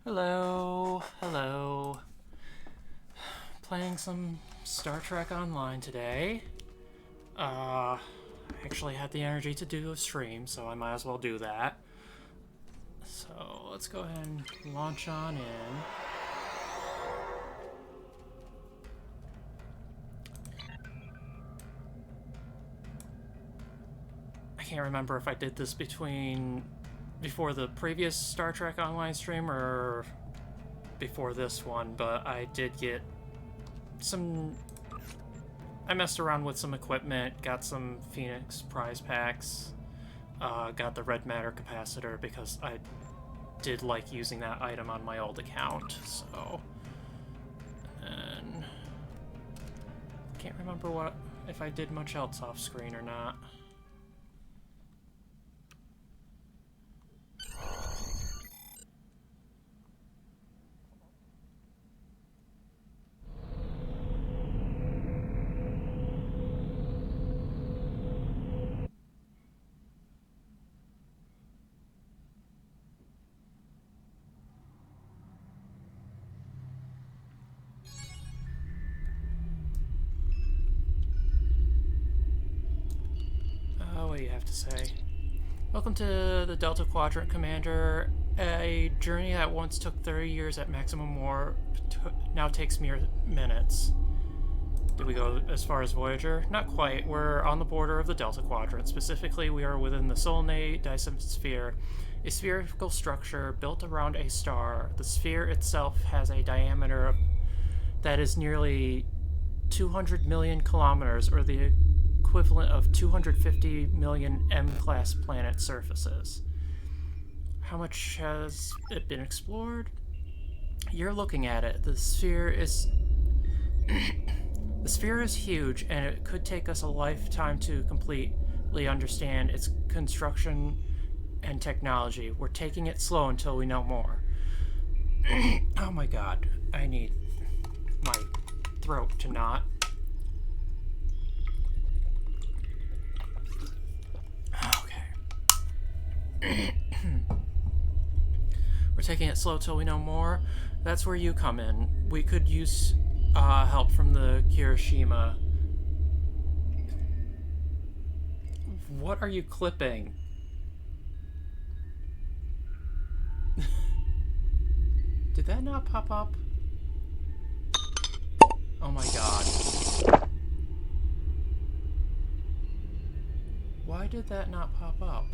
Hello, hello. Playing some Star Trek Online today. I actually had the energy to do a stream, so I might as well do that. So let's go ahead and launch on in. I can't remember if I did this before the previous Star Trek Online stream or before this one, but I did get I messed around with some equipment, got some Phoenix prize packs, got the red matter capacitor because I did like using that item on my old account, so. And can't remember if I did much else off screen or not. What do you have to say? Welcome to the Delta Quadrant, Commander. A journey that once took 30 years at maximum warp now takes mere minutes. Did we go as far as Voyager? Not quite. We're on the border of the Delta Quadrant. Specifically, we are within the Solnate Dyson sphere, a spherical structure built around a star. The sphere itself has a diameter that is nearly 200 million kilometers, or the equivalent of 250 million M-class planet surfaces. How much has it been explored? You're looking at it. The sphere is the sphere is huge, and it could take us a lifetime to completely understand its construction and technology. We're taking it slow until we know more. Oh my god, I need my throat to not. Okay. We're taking it slow till we know more. That's where you come in. We could use help from the Kirishima. What are you clipping? Did that not pop up? Oh my god. Why did that not pop up?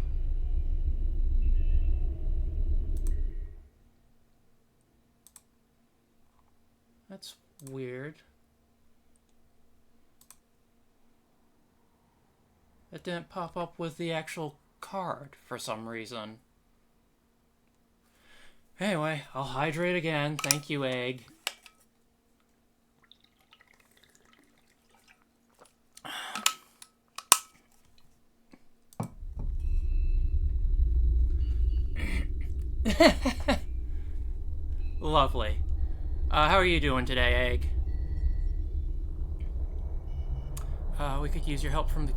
That's weird. It didn't pop up with the actual card for some reason. Anyway, I'll hydrate again. Thank you, egg. Lovely. How are you doing today, egg? We could use your help from the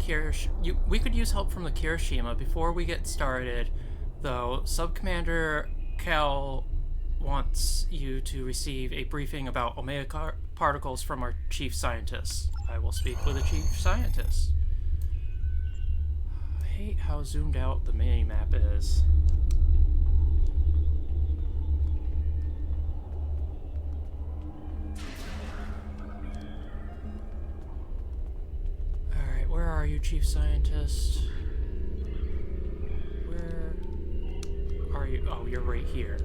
we could use help from the Kirishima. Before we get started, though, Sub-Commander Cal wants you to receive a briefing about Omega particles from our chief scientist. I will speak with the chief scientist. I hate how zoomed out the mini-map is. Alright, where are you, chief scientist? Where are you? Oh, you're right here.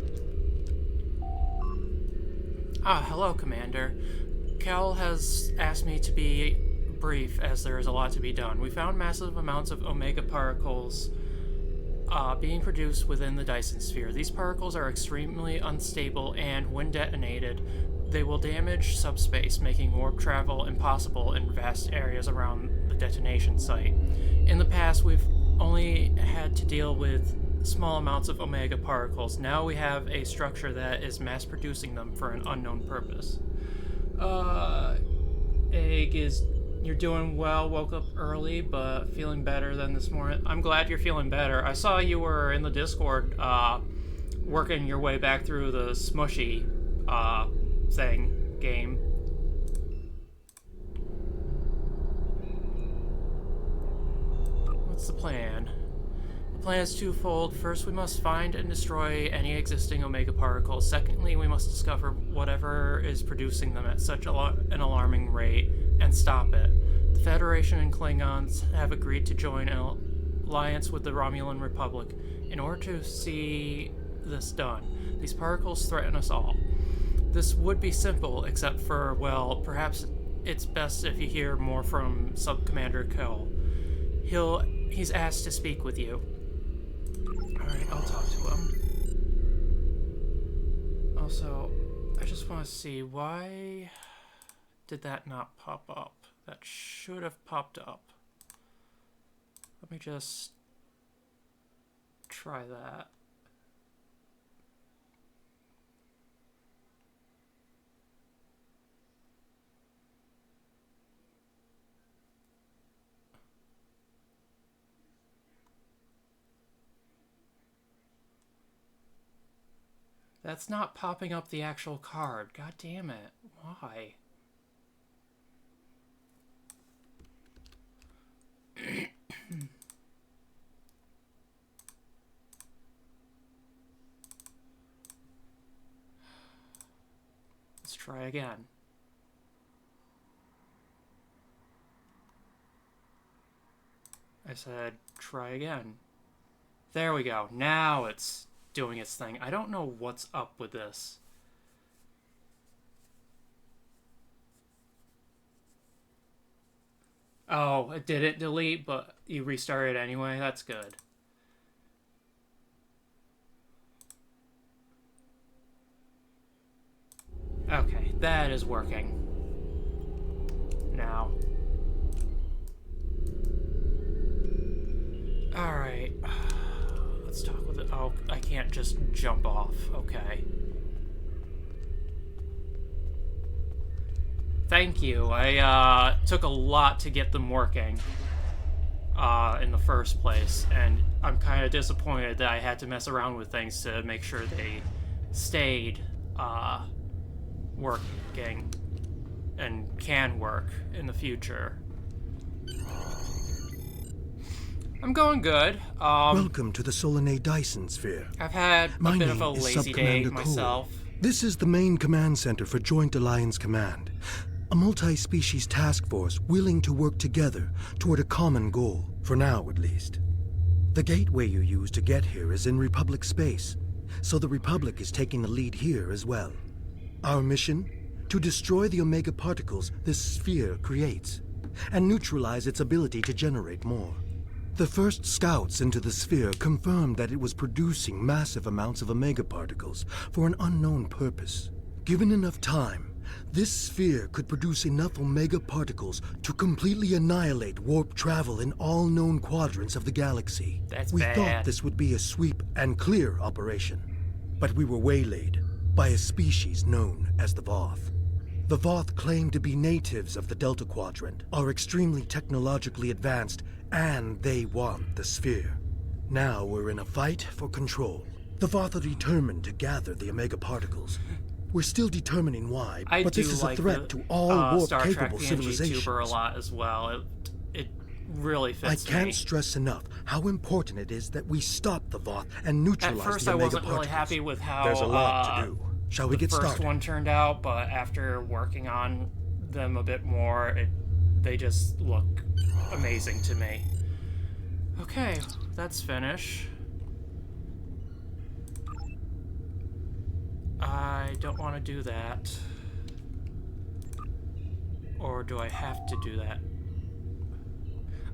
Ah, hello, Commander. Cal has asked me to be brief as there is a lot to be done. We found massive amounts of Omega particles being produced within the Dyson sphere. These particles are extremely unstable and, when detonated, they will damage subspace, making warp travel impossible in vast areas around the detonation site. In the past, we've only had to deal with small amounts of Omega particles. Now we have a structure that is mass-producing them for an unknown purpose. Egg is... You're doing well, woke up early, but feeling better than this morning. I'm glad you're feeling better. I saw you were in the Discord, working your way back through the Smushy, game. What's the plan? The plan is twofold. First, we must find and destroy any existing Omega particles. Secondly, we must discover whatever is producing them at such an alarming rate and stop it. The Federation and Klingons have agreed to join an alliance with the Romulan Republic in order to see this done. These particles threaten us all. This would be simple, except for, well, perhaps it's best if you hear more from Sub-Commander Kel. He's asked to speak with you. Alright, I'll talk to him. Also, I just want to see, why did that not pop up? That should have popped up. Let me just try that. That's not popping up the actual card. God damn it. Why? Let's try again. I said, try again. There we go. Now it's doing its thing. I don't know what's up with this. Oh, it didn't delete, but you restarted anyway? That's good. that is working. Now. Alright. Let's talk with it. Oh, I can't just jump off. Okay. Thank you. I took a lot to get them working in the first place, and I'm kind of disappointed that I had to mess around with things to make sure they stayed working and can work in the future. I'm going good. Welcome to the Solanae Dyson sphere. I've had a bit of a lazy day Sub-Commander myself. Cole. This is the main command center for Joint Alliance Command. A multi-species task force willing to work together toward a common goal, for now at least. The gateway you use to get here is in Republic space, so the Republic is taking the lead here as well. Our mission? To destroy the Omega particles this sphere creates, and neutralize its ability to generate more. The first scouts into the sphere confirmed that it was producing massive amounts of Omega particles for an unknown purpose. Given enough time, this sphere could produce enough Omega particles to completely annihilate warp travel in all known quadrants of the galaxy. We thought this would be a sweep and clear operation, but we were waylaid by a species known as the Voth. The Voth claim to be natives of the Delta Quadrant, are extremely technologically advanced, and they want the sphere. Now we're in a fight for control. The Voth are determined to gather the Omega particles. We're still determining why, but this is a threat to all warp-capable civilizations. Tuber a lot as well. It really fits me. I can't stress enough how important it is that we stop the Voth and neutralize the Omega particles. At first I wasn't really happy with how there's a lot to do. Shall we get started? The first one turned out, but after working on them a bit more, they just look amazing to me. Okay, that's finished. I don't want to do that. Or do I have to do that?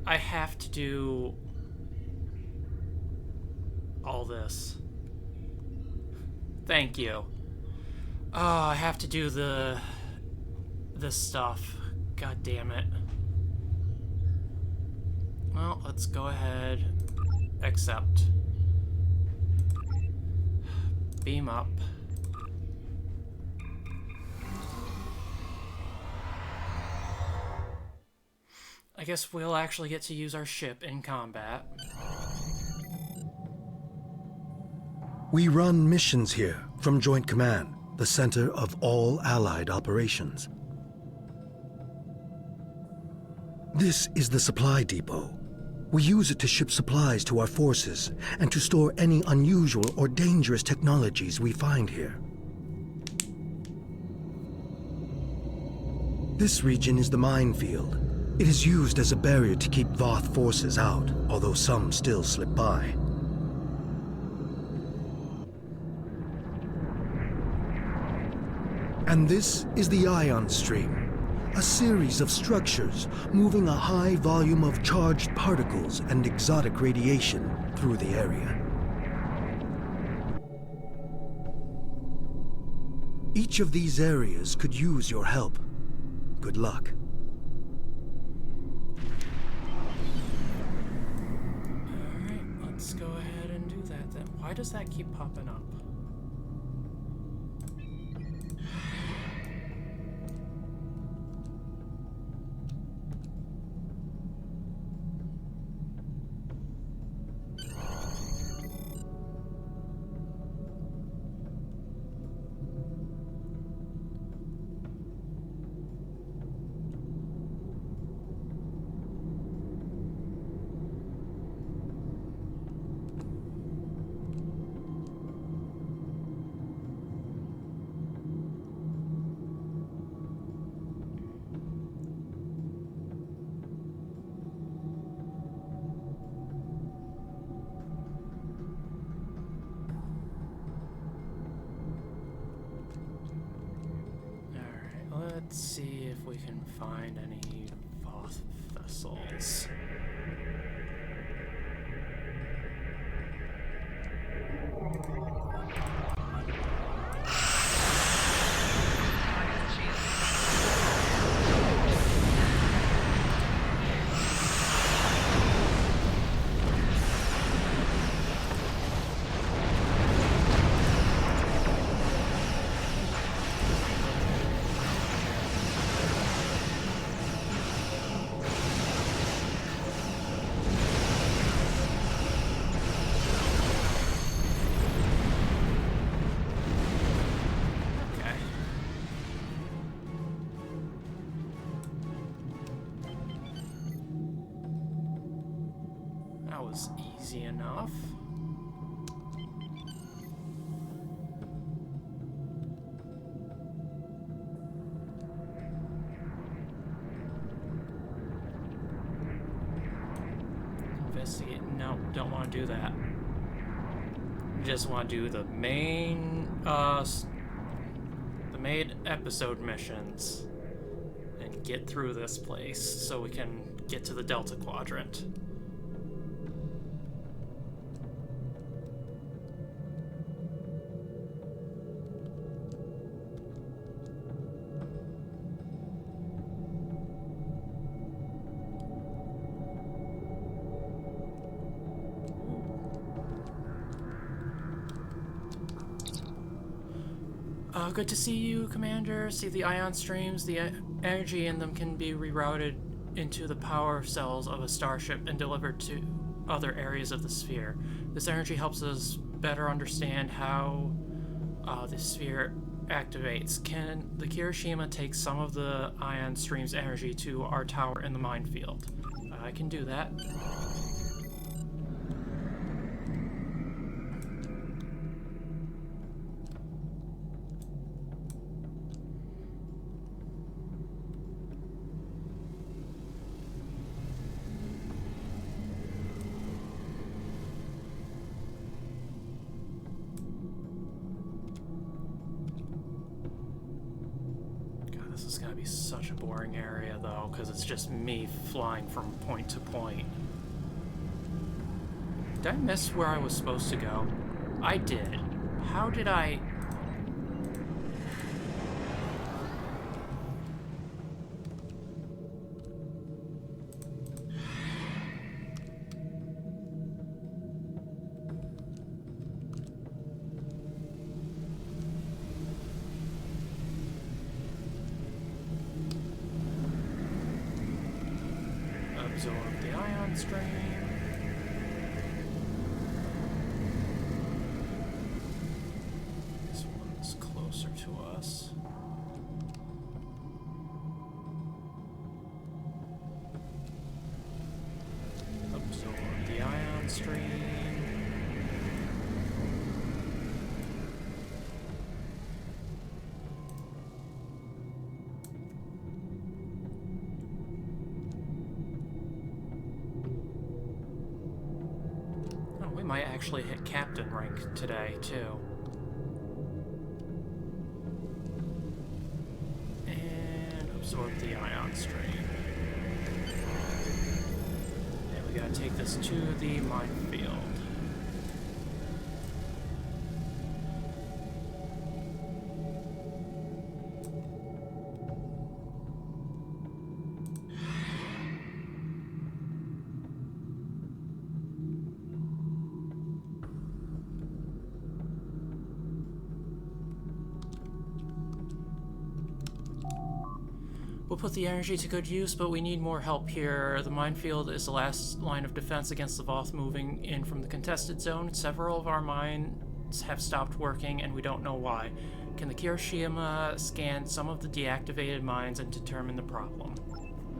I have to do all this. Thank you. Oh, I have to do this stuff. God damn it. Well, let's go ahead. Accept. Beam up. I guess we'll actually get to use our ship in combat. We run missions here from Joint Command, the center of all Allied operations. This is the supply depot. We use it to ship supplies to our forces and to store any unusual or dangerous technologies we find here. This region is the minefield. It is used as a barrier to keep Voth forces out, although some still slip by. And this is the ion stream, a series of structures moving a high volume of charged particles and exotic radiation through the area. Each of these areas could use your help. Good luck. Alright, let's go ahead and do that then. Why does that keep popping up? Let's see if we can find any Voth vessels. was easy enough. Investigate. No, don't want to do that. Just want to do the main episode missions and get through this place so we can get to the Delta Quadrant. Good to see you, Commander. See the ion streams. The energy in them can be rerouted into the power cells of a starship and delivered to other areas of the sphere. This energy helps us better understand how the sphere activates. Can the Kirishima take some of the ion stream's energy to our tower in the minefield? I can do that. This is gonna be such a boring area, though, because it's just me flying from point to point. Did I miss where I was supposed to go? I did. How did I... absorb the ion stream. This one's closer to us. Absorb the ion stream. Might actually hit captain rank today, too. And absorb the ion stream. And we gotta take this to the minefield. We'll put the energy to good use, but we need more help here. The minefield is the last line of defense against the Voth moving in from the contested zone. Several of our mines have stopped working, and we don't know why. Can the Kirishima scan some of the deactivated mines and determine the problem?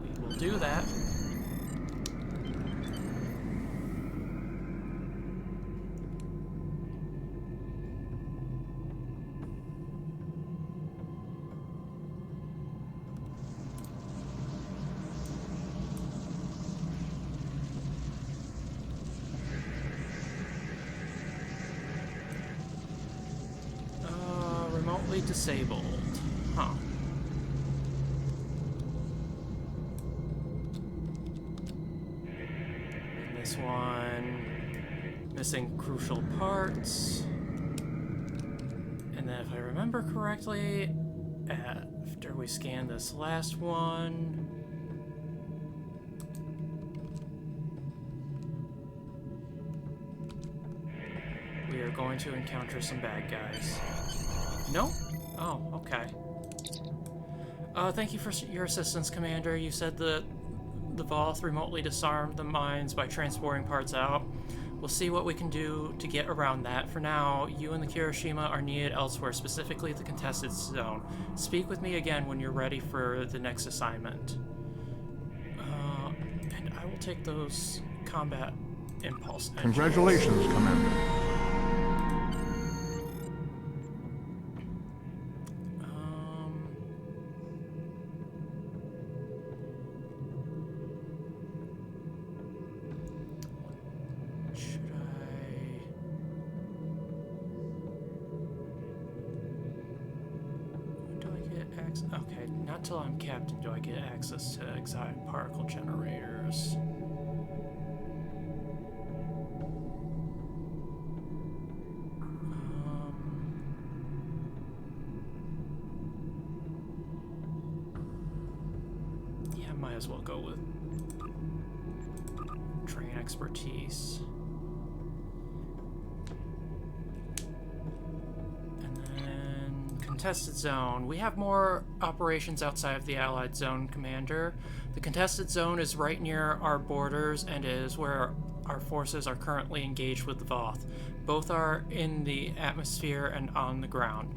We will do that. Disabled. Huh. And this one... missing crucial parts. And then if I remember correctly, after we scan this last one... we are going to encounter some bad guys. No? Oh, okay. Thank you for your assistance, Commander. You said the Voth remotely disarmed the mines by transporting parts out. We'll see what we can do to get around that. For now, you and the Kirishima are needed elsewhere, specifically the contested zone. Speak with me again when you're ready for the next assignment. And I will take those combat impulse engines. Congratulations, Commander. Should I... When do I get access? Okay, not till I'm captain do I get access to exotic particle generators. Yeah, might as well go with train expertise. And then contested zone. We have more operations outside of the Allied zone, Commander. The contested zone is right near our borders and is where our forces are currently engaged with the Voth. Both are in the atmosphere and on the ground.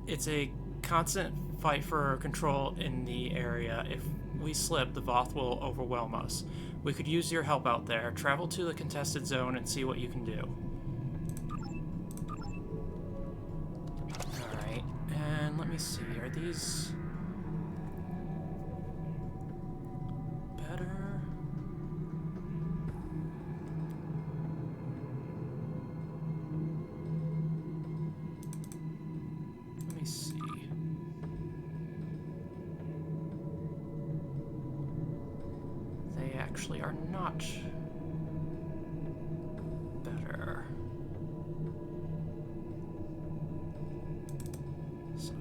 It's a constant fight for control in the area. If we slip, the Voth will overwhelm us. We could use your help out there. Travel to the contested zone and see what you can do. Alright, and let me see. Are these better? Let me see. They actually are not better. So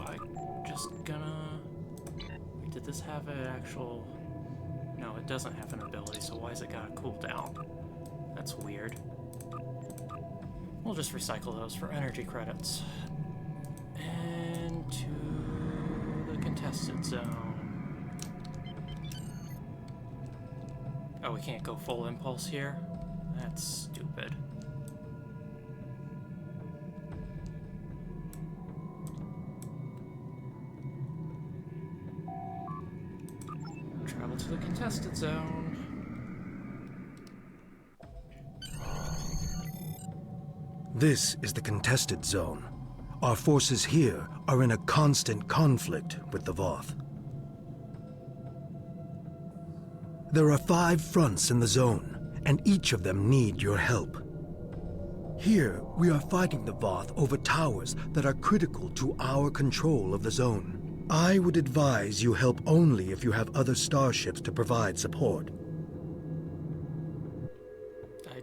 I'm just gonna... Wait, did this have an actual... No, it doesn't have an ability, so why has it got a cooldown? That's weird. We'll just recycle those for energy credits. And to the contested zone. Oh, we can't go full impulse here? That's stupid. Travel to the contested zone. This is the contested zone. Our forces here are in a constant conflict with the Voth. There are 5 fronts in the zone, and each of them need your help. Here, we are fighting the Voth over towers that are critical to our control of the zone. I would advise you help only if you have other starships to provide support.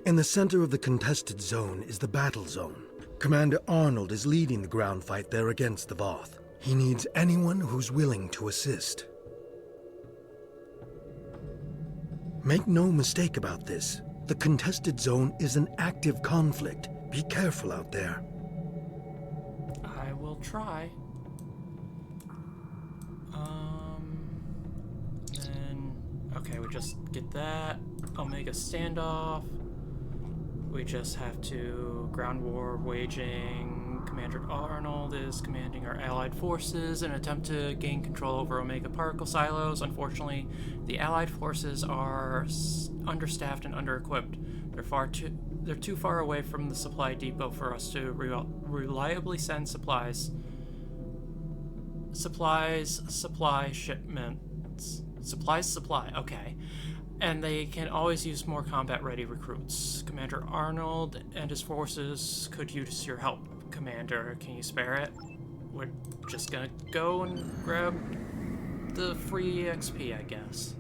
In the center of the contested zone is the battle zone. Commander Arnold is leading the ground fight there against the Voth. He needs anyone who's willing to assist. Make no mistake about this. The contested zone is an active conflict. Be careful out there. I will try. Then... Okay, we just get that. Omega standoff. We just have to ground war waging. Commander Arnold is commanding our allied forces in an attempt to gain control over Omega particle silos. Unfortunately, the allied forces are understaffed and under-equipped. They're too far away from the supply depot for us to reliably send supplies. Supply shipments. Supply, okay. And they can always use more combat-ready recruits. Commander Arnold and his forces could use your help, Commander. Can you spare it? We're just gonna go and grab the free XP, I guess.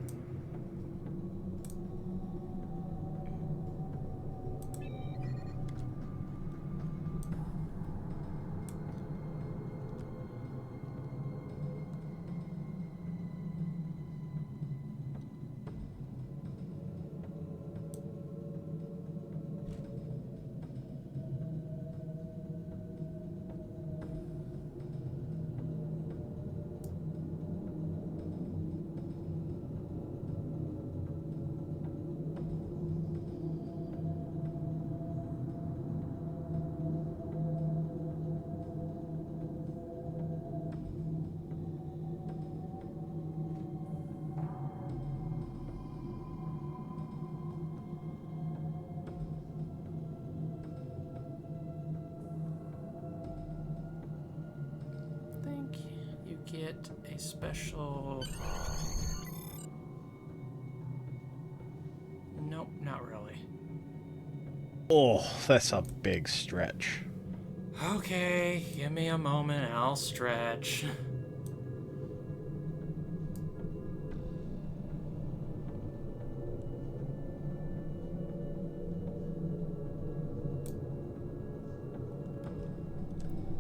get a special... Nope, not really. Oh, that's a big stretch. Okay, give me a moment, I'll stretch.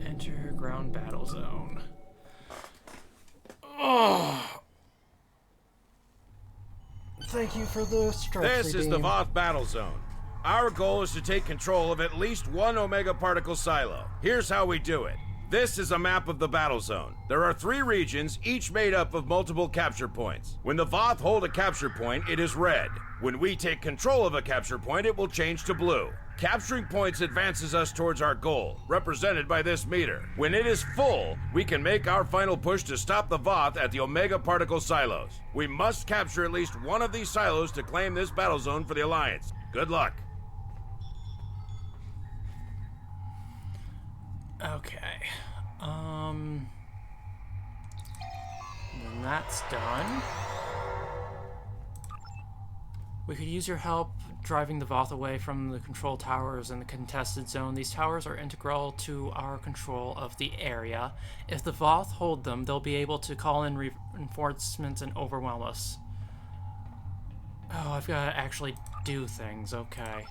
Enter ground battle zone. Oh! Thank you for the stretch. This is the Voth battle zone. Our goal is to take control of at least one Omega particle silo. Here's how we do it. This is a map of the battle zone. There are 3 regions, each made up of multiple capture points. When the Voth hold a capture point, it is red. When we take control of a capture point, it will change to blue. Capturing points advances us towards our goal, represented by this meter. When it is full, we can make our final push to stop the Voth at the Omega particle silos. We must capture at least one of these silos to claim this battle zone for the Alliance. Good luck. Okay. Then that's done. We could use your help driving the Voth away from the control towers in the contested zone. These towers are integral to our control of the area. If the Voth hold them, they'll be able to call in reinforcements and overwhelm us. Oh, I've got to actually do things. Okay.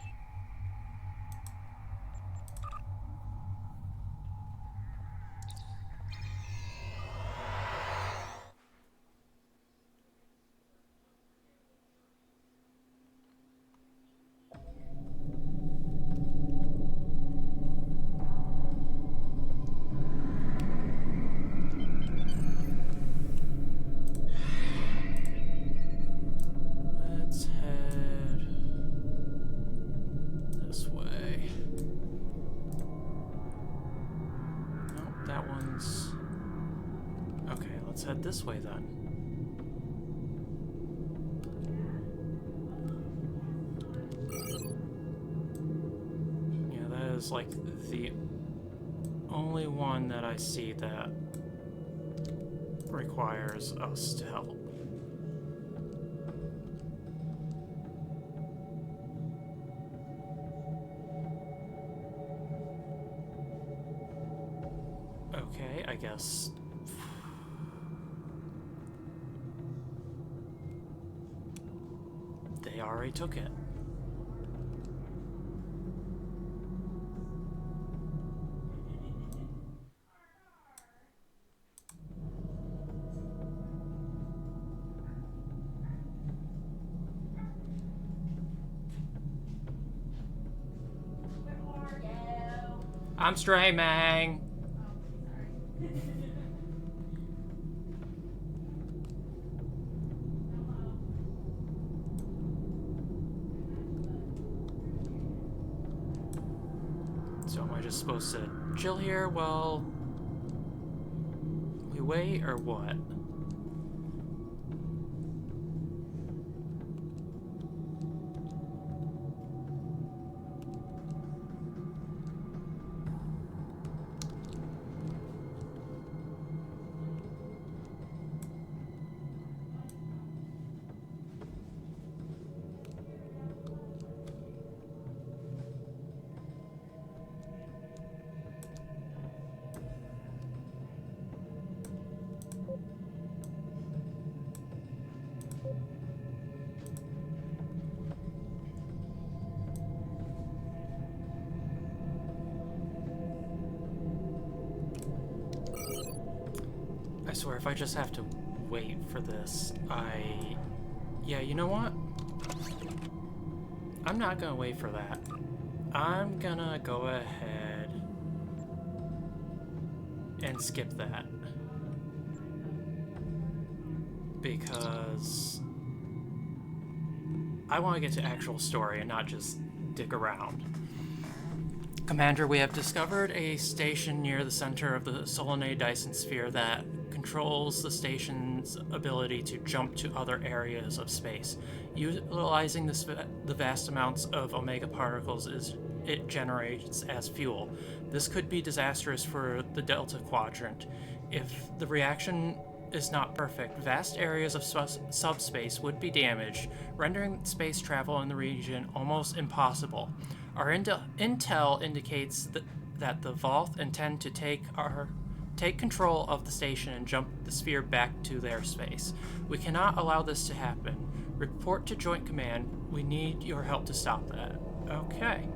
Let's head this way. Nope, that one's... Okay, let's head this way then. Yeah, that is like the only one that I see that requires us to help. Okay, I guess. They already took it. I'm streaming. So am I just supposed to chill here while we wait, or what? I swear, if I just have to wait for this, yeah, you know what? I'm not gonna wait for that. I'm gonna go ahead and skip that. Because I want to get to actual story and not just dick around. Commander, we have discovered a station near the center of the Solanae Dyson sphere that controls the station's ability to jump to other areas of space. Utilizing the vast amounts of Omega particles it generates as fuel. This could be disastrous for the Delta Quadrant. If the reaction is not perfect, vast areas of subspace would be damaged, rendering space travel in the region almost impossible. Our intel indicates that the Voth intend to take control of the station and jump the sphere back to their space. We cannot allow this to happen. Report to Joint Command. We need your help to stop that. Okay.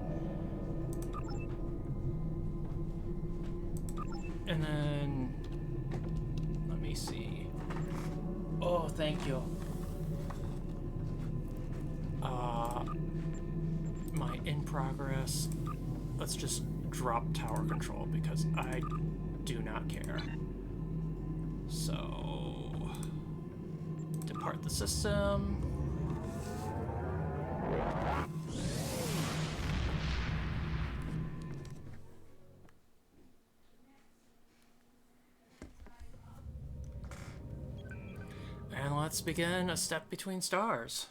And then... let me see. Oh, thank you. My in progress. Let's just drop tower control because I do not care. So... depart the system. And let's begin a step between stars.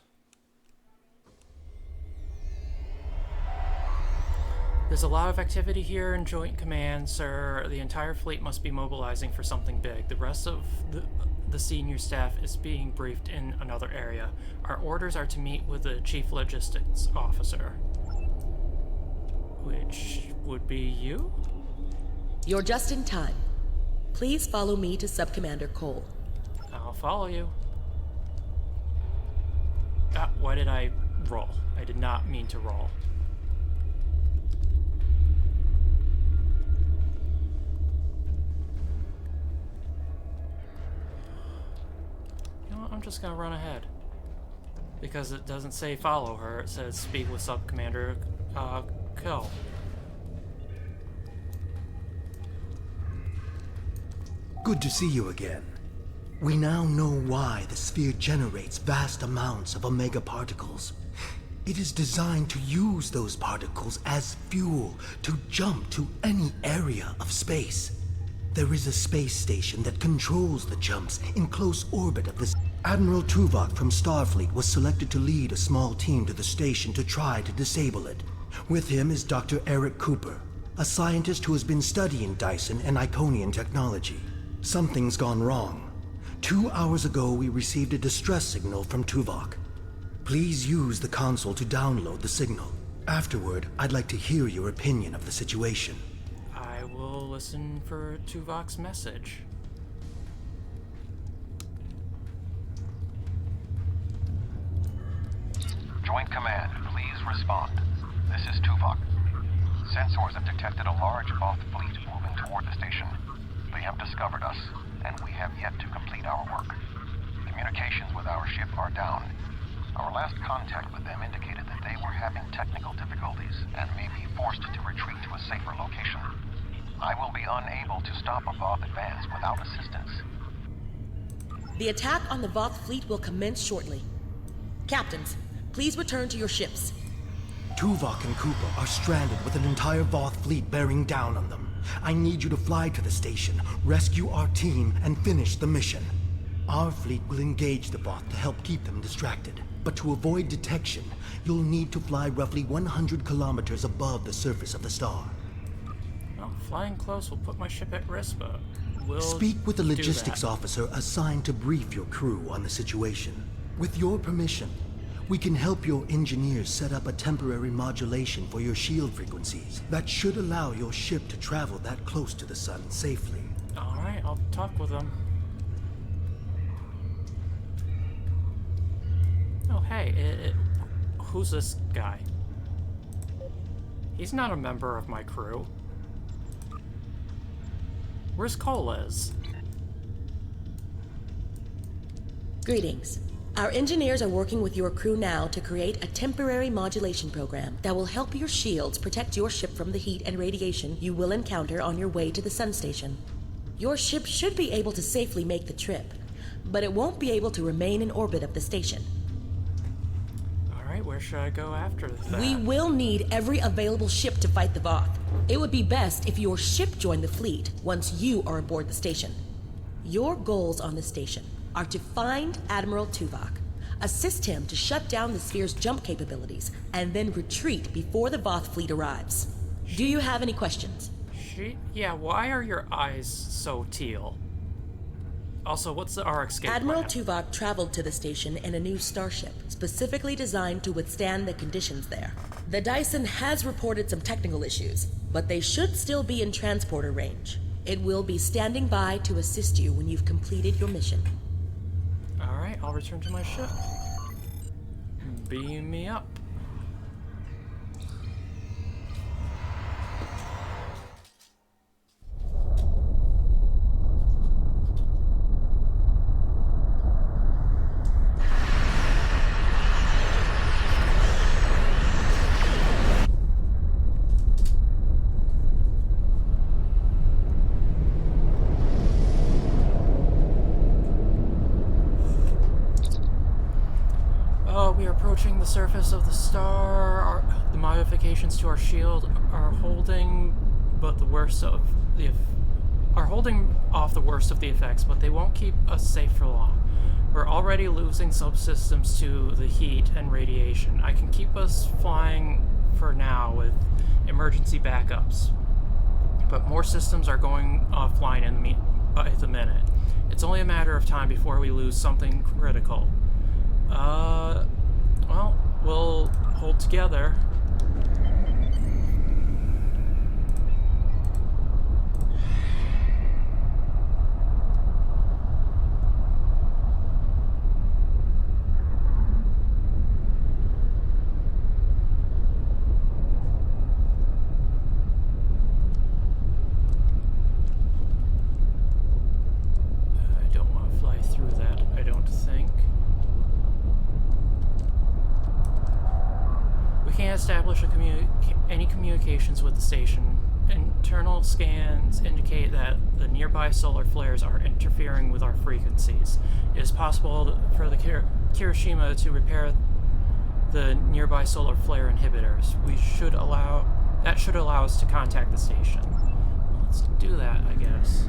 There's a lot of activity here in Joint Command, sir. The entire fleet must be mobilizing for something big. The rest of the senior staff is being briefed in another area. Our orders are to meet with the Chief Logistics Officer. Which would be you? You're just in time. Please follow me to Subcommander Cole. I'll follow you. Why did I roll? I did not mean to roll. You know what? I'm just gonna run ahead. Because it doesn't say follow her, it says speak with Subcommander Cole. Good to see you again. We now know why the sphere generates vast amounts of omega particles. It is designed to use those particles as fuel to jump to any area of space. There is a space station that controls the jumps in close orbit of this. Admiral Tuvok from Starfleet was selected to lead a small team to the station to try to disable it. With him is Dr. Eric Cooper, a scientist who has been studying Dyson and Iconian technology. Something's gone wrong. 2 hours ago, we received a distress signal from Tuvok. Please use the console to download the signal. Afterward, I'd like to hear your opinion of the situation. I will listen for Tuvok's message. Joint Command, please respond. This is Tuvok. Sensors have detected a large Voth fleet moving toward the station. They have discovered us, and we have yet to complete our work. Communications with our ship are down. Our last contact with them indicated that they were having technical difficulties and may be forced to retreat to a safer location. I will be unable to stop a Voth advance without assistance. The attack on the Voth fleet will commence shortly. Captains, please return to your ships. Tuvok and Cooper are stranded with an entire Voth fleet bearing down on them. I need you to fly to the station, rescue our team, and finish the mission. Our fleet will engage the Voth to help keep them distracted. But to avoid detection, you'll need to fly roughly 100 kilometers above the surface of the star. Well, flying close will put my ship at risk, but we'll Speak with the do logistics that. officer assigned to brief your crew on the situation. With your permission, we can help your engineers set up a temporary modulation for your shield frequencies that should allow your ship to travel that close to the sun safely. Alright, I'll talk with them. Oh, hey, who's this guy? He's not a member of my crew. Where's Coles? Greetings. Our engineers are working with your crew now to create a temporary modulation program that will help your shields protect your ship from the heat and radiation you will encounter on your way to the sun station. Your ship should be able to safely make the trip, but it won't be able to remain in orbit of the station. Alright, where should I go after that? We will need every available ship to fight the Voth. It would be best if your ship joined the fleet once you are aboard the station. Your goals on the station are to find Admiral Tuvok, assist him to shut down the sphere's jump capabilities, and then retreat before the Voth fleet arrives. Do you have any questions? Yeah, why are your eyes so teal? Also, what's our escape Admiral plan? Tuvok traveled to the station in a new starship, specifically designed to withstand the conditions there. The Dyson has reported some technical issues, but they should still be in transporter range. It will be standing by to assist you when you've completed your mission. Alright, I'll return to my ship. Beam me up. We are approaching the surface of the star. The modifications to our shield are holding, but the worst of the are holding off the worst of the effects, but they won't keep us safe for long. We're already losing subsystems to the heat and radiation. I can keep us flying for now with emergency backups, but more systems are going offline by the minute. It's only a matter of time before we lose something critical. Well, we'll hold together. I don't want to fly through that, I don't think. We can't establish any communications with the station. Internal scans indicate that the nearby solar flares are interfering with our frequencies. It is possible for the Kirishima to repair the nearby solar flare inhibitors. That should allow us to contact the station. Let's do that, I guess.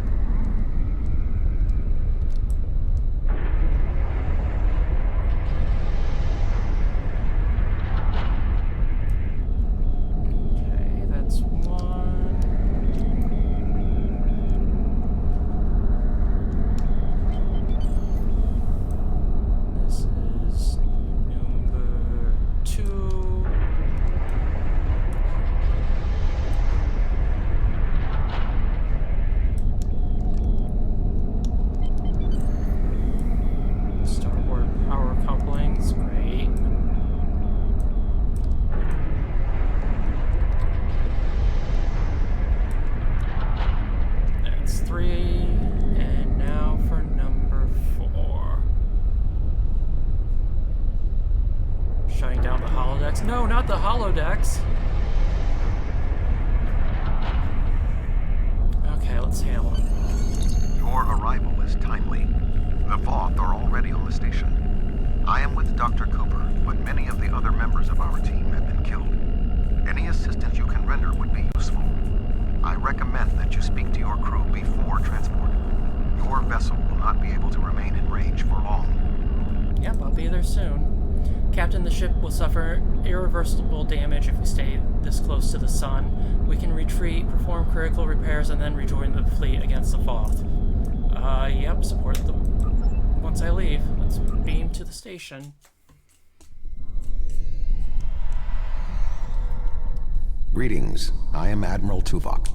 No, not the holodecks. Okay, let's hail him. Your arrival is timely. The Voth are already on the station. I am with Dr. Cooper, but many of the other members of our team have been killed. Any assistance you can render would be useful. I recommend that you speak to your crew before transport. Your vessel will not be able to remain in range for long. Yep, I'll be there soon. Captain, the ship will suffer irreversible damage if we stay this close to the sun. We can retreat, perform critical repairs, and then rejoin the fleet against the Voth. Yep, support the... Once I leave, let's beam to the station. Greetings, I am Admiral Tuvok.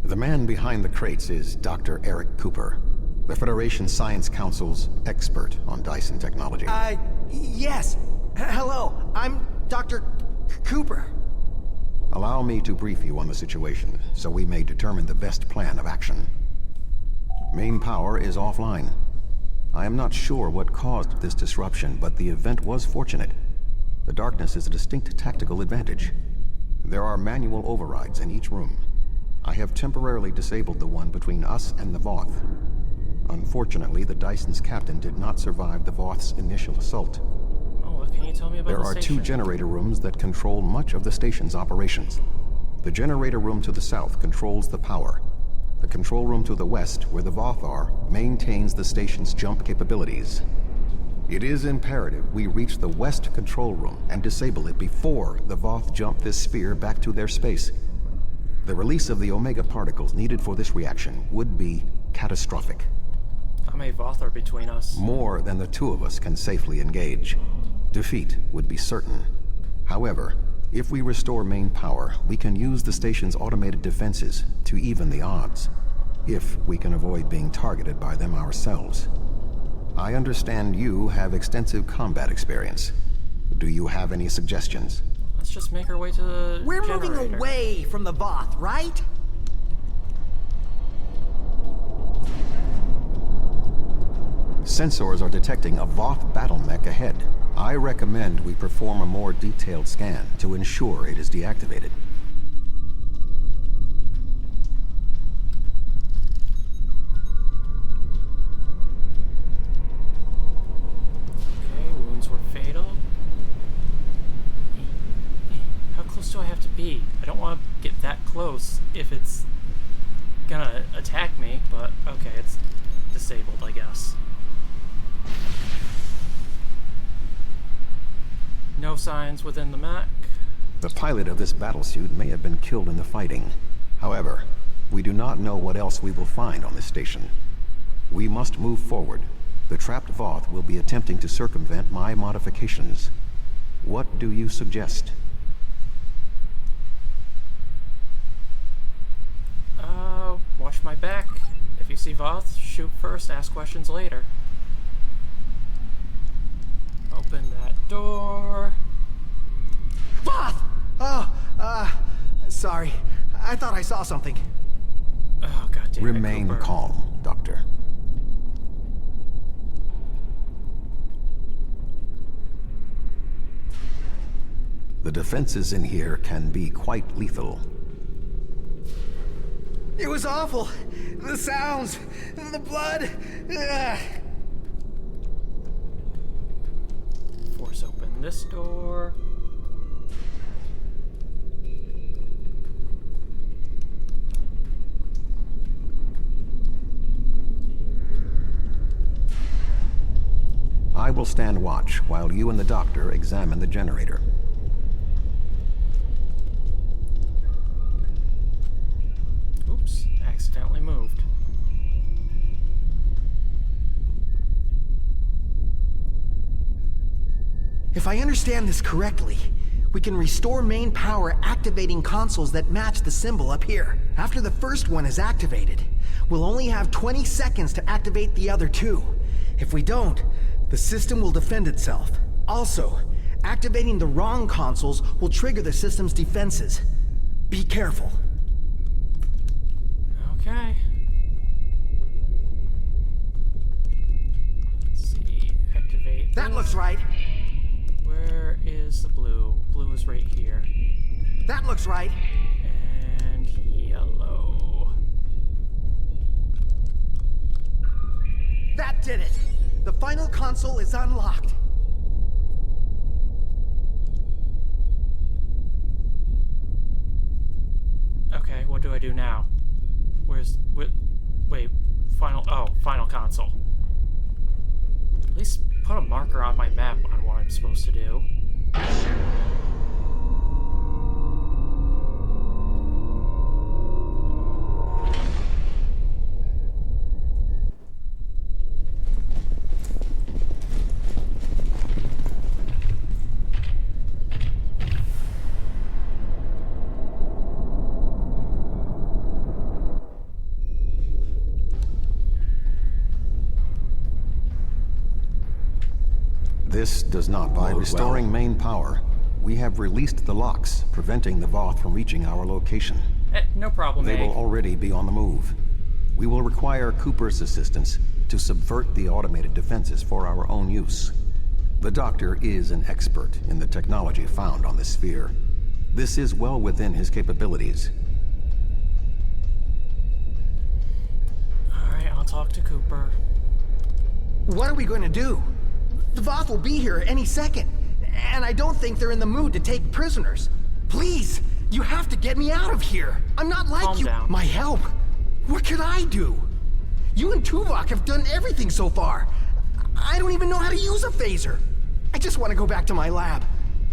The man behind the crates is Dr. Eric Cooper, the Federation Science Council's expert on Dyson technology. Yes. Hello, I'm Dr. Cooper. Allow me to brief you on the situation, so we may determine the best plan of action. Main power is offline. I am not sure what caused this disruption, but the event was fortunate. The darkness is a distinct tactical advantage. There are manual overrides in each room. I have temporarily disabled the one between us and the Voth. Unfortunately, the Dyson's captain did not survive the Voth's initial assault. Oh, what can you tell me about There the are station? 2 generator rooms that control much of the station's operations. The generator room to the south controls the power. The control room to the west, where the Voth are, maintains the station's jump capabilities. It is imperative we reach the west control room and disable it before the Voth jump this sphere back to their space. The release of the Omega particles needed for this reaction would be catastrophic. How many Voth are between us? More than the two of us can safely engage. Defeat would be certain. However, if we restore main power, we can use the station's automated defenses to even the odds. If we can avoid being targeted by them ourselves. I understand you have extensive combat experience. Do you have any suggestions? Let's just make our way to the We're generator. moving away from the Voth, right? Sensors are detecting a Voth battle mech ahead. I recommend we perform a more detailed scan to ensure it is deactivated. Okay, wounds were fatal. How close do I have to be? I don't want to get that close if it's gonna attack me, but okay, it's disabled, I guess. No signs within the mech. The pilot of this battlesuit may have been killed in the fighting. However, we do not know what else we will find on this station. We must move forward. The trapped Voth will be attempting to circumvent my modifications. What do you suggest? Watch my back. If you see Voth, shoot first, ask questions later. Open that door. Voth! Oh, sorry. I thought I saw something. Oh, god damn it, Remain Cooper. calm, Doctor. The defenses in here can be quite lethal. It was awful. The sounds, the blood. Ugh. Force open this door. I will stand watch while you and the doctor examine the generator. Oops, accidentally moved. If I understand this correctly, we can restore main power activating consoles that match the symbol up here. After the first one is activated, we'll only have 20 seconds to activate the other two. If we don't, the system will defend itself. Also, activating the wrong consoles will trigger the system's defenses. Be careful. Okay. Let's see, activate That this. looks right. Where is the blue? Blue is right here. That looks right. And yellow. That did it. The final console is unlocked. Okay, what do I do now? Wait, final console. At least put a marker on my map on what I'm supposed to do. This does not bode well. By restoring main power, we have released the locks, preventing the Voth from reaching our location. No problem, They Meg. will already be on the move. We will require Cooper's assistance to subvert the automated defenses for our own use. The Doctor is an expert in the technology found on this sphere. This is well within his capabilities. Alright, I'll talk to Cooper. What are we going to do? The Voth will be here any second, and I don't think they're in the mood to take prisoners. Please, you have to get me out of here. I'm not like Calm you. down. My help. What could I do? You and Tuvok have done everything so far. I don't even know how to use a phaser. I just want to go back to my lab.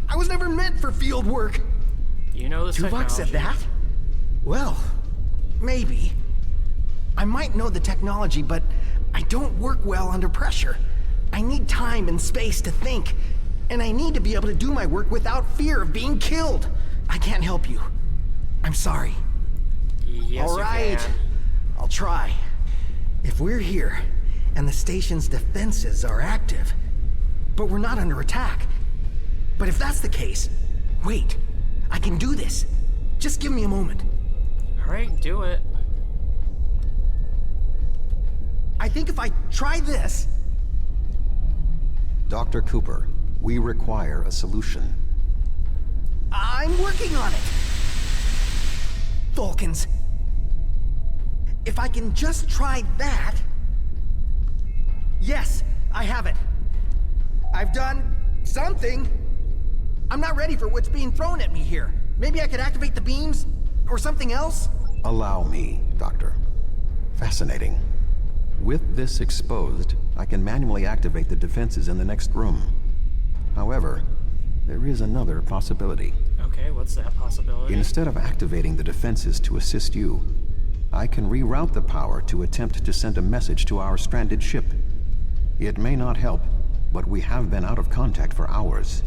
I was never meant for field work. You know this Tuvok said that? Well, maybe. I might know the technology, but I don't work well under pressure. I need time and space to think, and I need to be able to do my work without fear of being killed. I can't help you. I'm sorry. Yes, All right, you can. I'll try. If we're here, and the station's defenses are active, but we're not under attack. But if that's the case, wait, I can do this. Just give me a moment. Alright, do it. I think if I try this... Dr. Cooper, we require a solution. I'm working on it. Vulcans. If I can just try that... Yes, I have it. I've done something. I'm not ready for what's being thrown at me here. Maybe I could activate the beams or something else? Allow me, Doctor. Fascinating. With this exposed, I can manually activate the defenses in the next room. However, there is another possibility. Okay, what's that possibility? Instead of activating the defenses to assist you, I can reroute the power to attempt to send a message to our stranded ship. It may not help, but we have been out of contact for hours.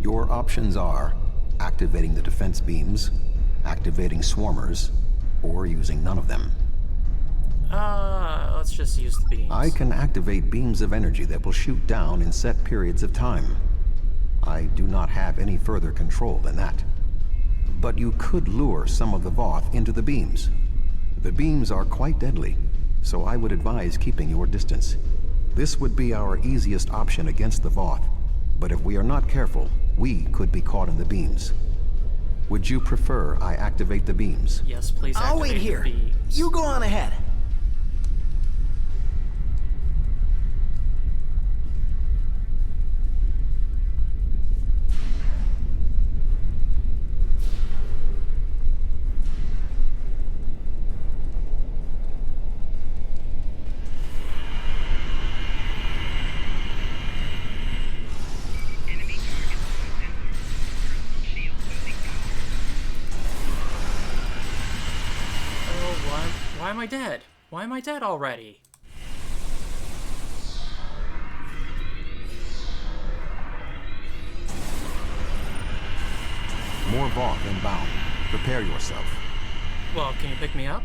Your options are activating the defense beams, activating swarmers, or using none of them. Let's just use the beams. I can activate beams of energy that will shoot down in set periods of time. I do not have any further control than that. But you could lure some of the Voth into the beams. The beams are quite deadly, so I would advise keeping your distance. This would be our easiest option against the Voth, but if we are not careful, we could be caught in the beams. Would you prefer I activate the beams? Yes, please activate I'll wait here. the beams. You go on ahead. Why am I dead? Why am I dead already? More Voth inbound. Prepare yourself. Well, can you pick me up?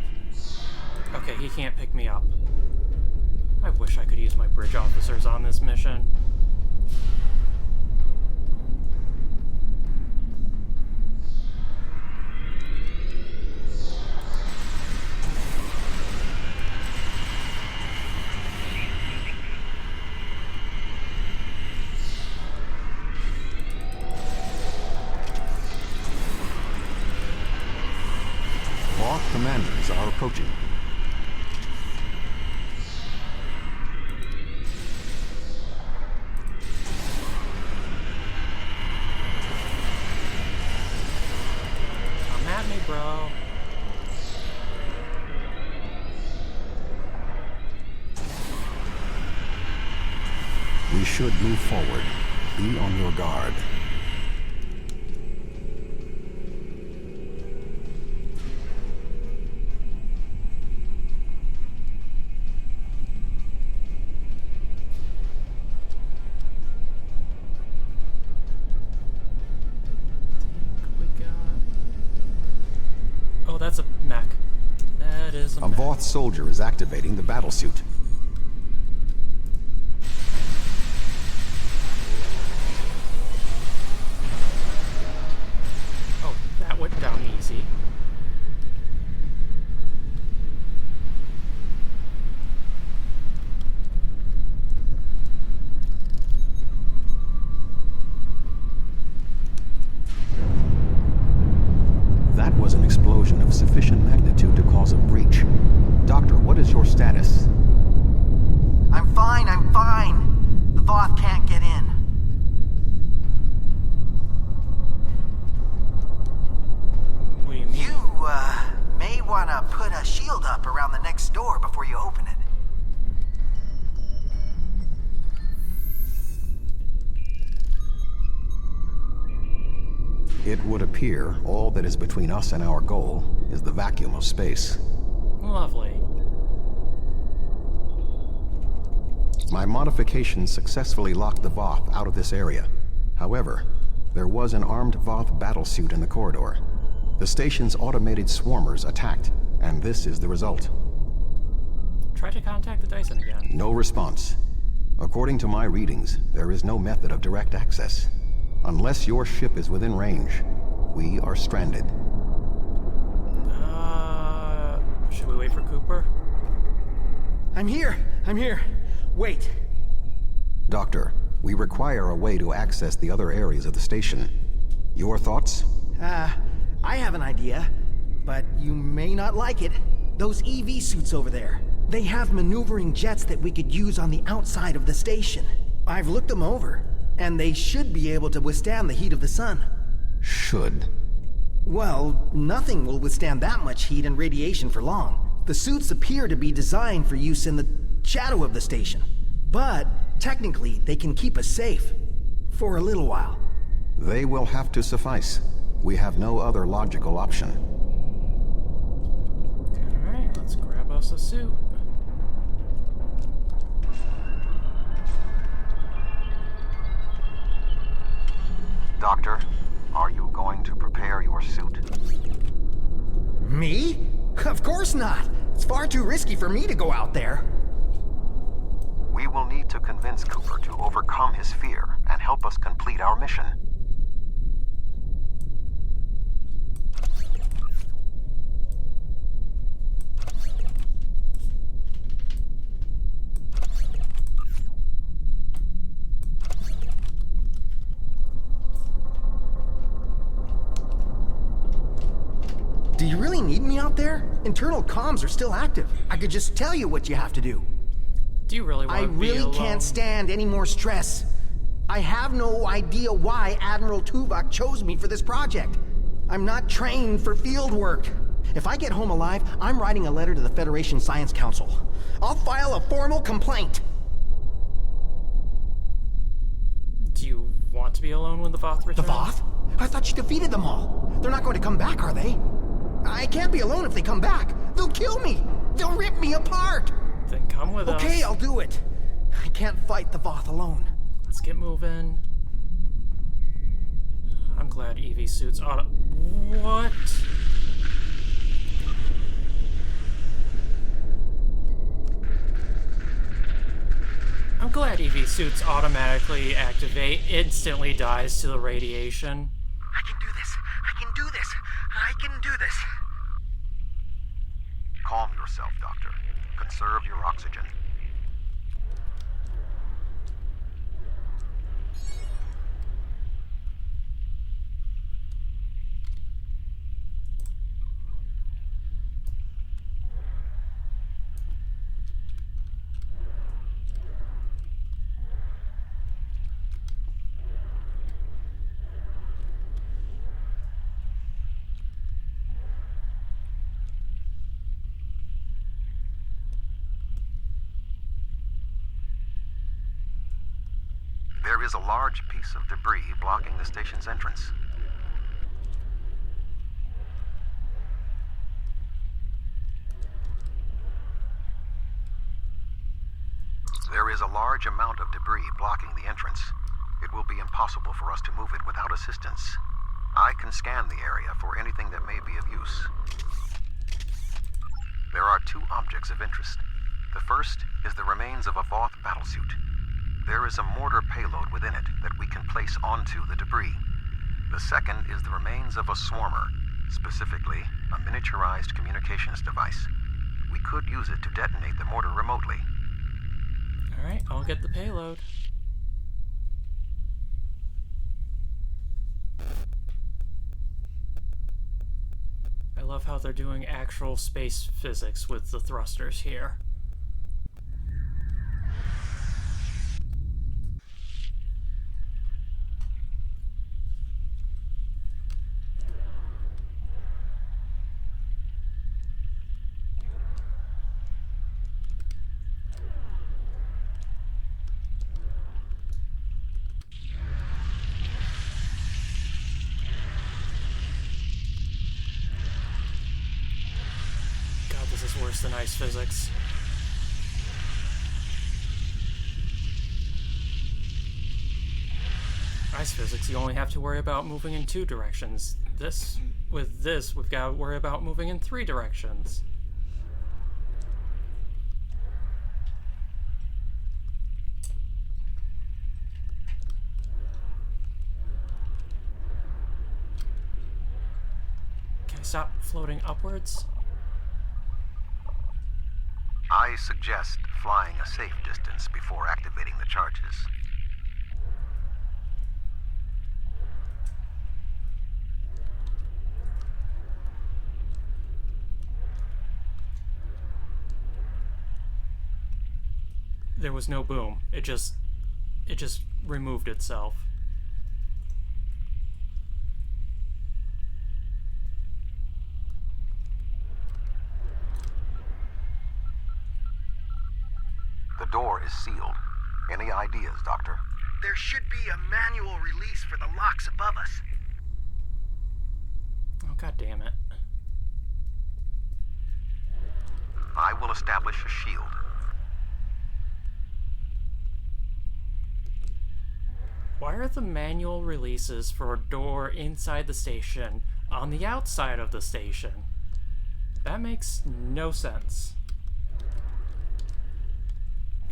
Okay, he can't pick me up. I wish I could use my bridge officers on this mission. Voth commanders are approaching. Come at me, bro. We should move forward. Be on your guard. We got... Oh, that's a mech. That is a A mech. Voth soldier is activating the battlesuit. Oh, that went down easy. That was an explosion of sufficient magnitude to cause a breach. Doctor, what is your status? I'm fine, I'm fine. The Voth can't get in. What do you mean? You, may want to put a shield up around the next door before you open it. It would appear all that is between us and our goal is the vacuum of space. Lovely. My modifications successfully locked the Voth out of this area. However, there was an armed Voth battlesuit in the corridor. The station's automated swarmers attacked, and this is the result. Try to contact the Dyson again. No response. According to my readings, there is no method of direct access. Unless your ship is within range, we are stranded. Should we wait for Cooper? I'm here! Wait. Doctor, we require a way to access the other areas of the station. Your thoughts? I have an idea, but you may not like it. Those EV suits over there. They have maneuvering jets that we could use on the outside of the station. I've looked them over, and they should be able to withstand the heat of the sun. Should. Well, nothing will withstand that much heat and radiation for long. The suits appear to be designed for use in the shadow of the station. But, technically, they can keep us safe. For a little while. They will have to suffice. We have no other logical option. Alright, let's grab us a suit. Doctor, are you going to prepare your suit? Me? Of course not. It's far too risky for me to go out there. We will need to convince Cooper to overcome his fear and help us complete our mission. Do you really need me out there? Internal comms are still active. I could just tell you what you have to do. Do you really want I to be really alone? can't stand any more stress. I have no idea why Admiral Tuvok chose me for this project. I'm not trained for field work. If I get home alive, I'm writing a letter to the Federation Science Council. I'll file a formal complaint. Do you want to be alone when the Voth returns? The Voth? I thought you defeated them all. They're not going to come back, are they? I can't be alone if they come back. They'll kill me. They'll rip me apart. Then come with us. Okay, I'll do it. I can't fight the Voth alone. Let's get moving. I'm glad EV suits auto... What? I'm glad EV suits automatically activate, instantly dies to the radiation. I can do this. I can do this. I can do this. Calm yourself, Doctor. Conserve your oxygen. There is a large piece of debris blocking the station's entrance. There is a large amount of debris blocking the entrance. It will be impossible for us to move it without assistance. I can scan the area for anything that may be of use. There are two objects of interest. The first is the remains of a Voth battlesuit. There is a mortar payload within it that we can place onto the debris. The second is the remains of a swarmer, specifically a miniaturized communications device. We could use it to detonate the mortar remotely. Alright, I'll get the payload. I love how they're doing actual space physics with the thrusters here. God, this is worse than ice physics. Ice physics, you only have to worry about moving in 2 directions. With this, we've got to worry about moving in 3 directions. Can I stop floating upwards? I suggest flying a safe distance before activating the charges. There was no boom. It just removed itself. The door is sealed. Any ideas, Doctor? There should be a manual release for the locks above us. Oh, god damn it. I will establish a shield. Why are the manual releases for a door inside the station on the outside of the station? That makes no sense.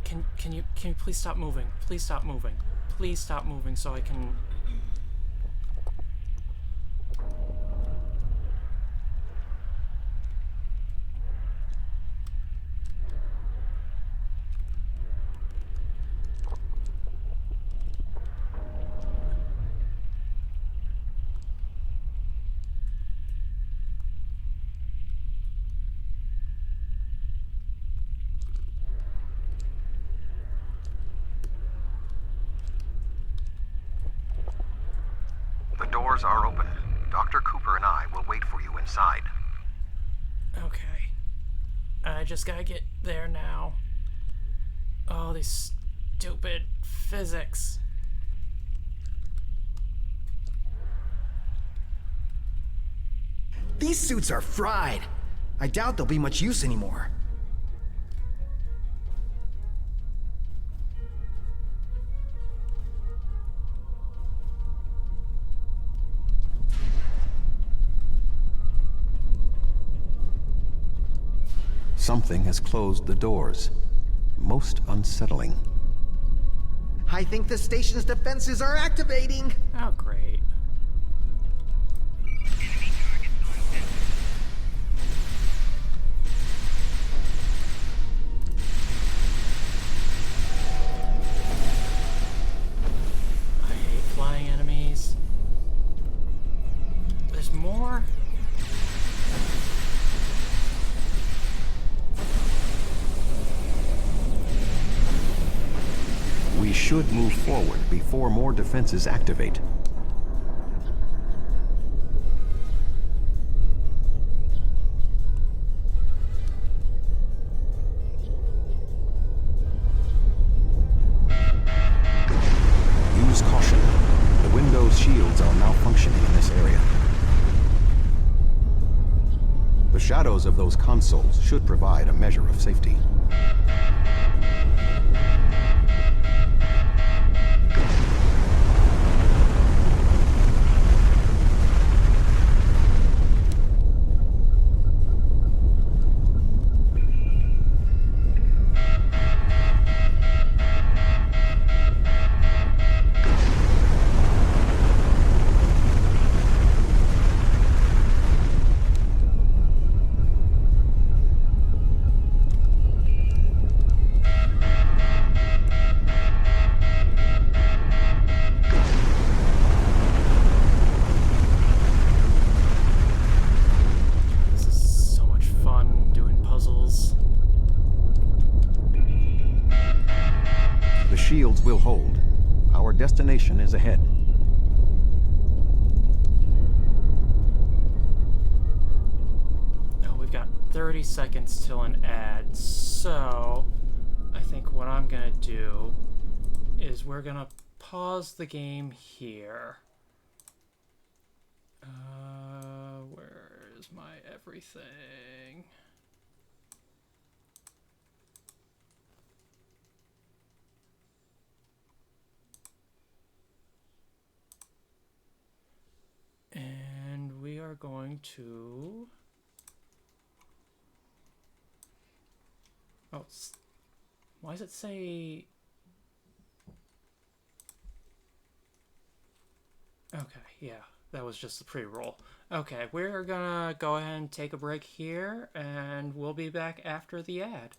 Can you please stop moving? Please stop moving. Please stop moving so I can... The doors are open. Dr. Cooper and I will wait for you inside. Okay. I just gotta get there now. Oh, these stupid physics. These suits are fried. I doubt they'll be much use anymore. Something has closed the doors. Most unsettling. I think the station's defenses are activating. Oh, great. I hate flying enemies. There's more? We should move forward before more defenses activate. Use caution. The Windows shields are malfunctioning in this area. The shadows of those consoles should provide a measure of safety. This is so much fun doing puzzles. The shields will hold. Our destination is ahead. Oh, we've got 30 seconds till an ad, so I think what I'm gonna do is we're gonna pause the game here. Where is my everything? going to... Oh, why does it say... Okay, yeah, that was just the pre-roll. Okay, we're gonna go ahead and take a break here, and we'll be back after the ad.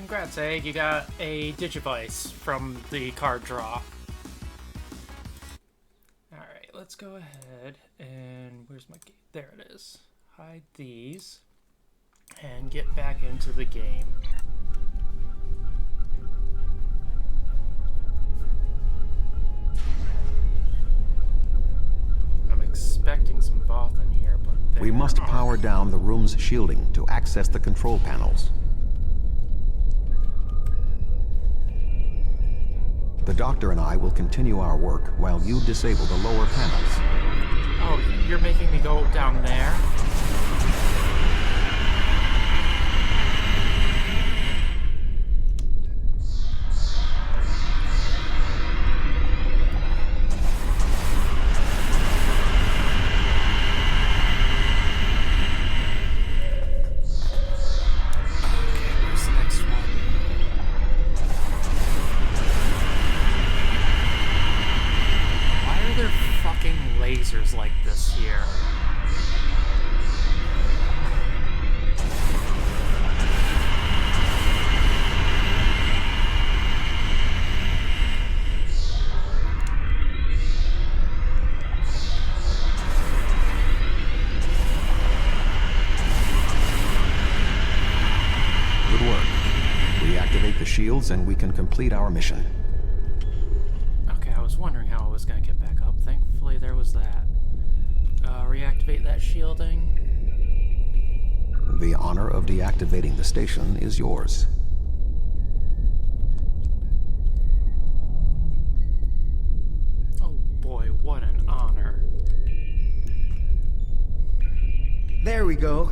congrats, Egg. You got a Digivice from the card draw. Alright, let's go ahead and... Where's my gate? There it is. Hide these. And get back into the game. I'm expecting some Voth in here, but We must power down the room's shielding to access the control panels. The doctor and I will continue our work while you disable the lower panels. Oh, you're making me go down there? Lasers like this here. Good work. Reactivate the shields and we can complete our mission. Okay, I was wondering how I was going to get back up. Thankfully, there was that. Reactivate that shielding. The honor of deactivating the station is yours. Oh boy, what an honor. There we go.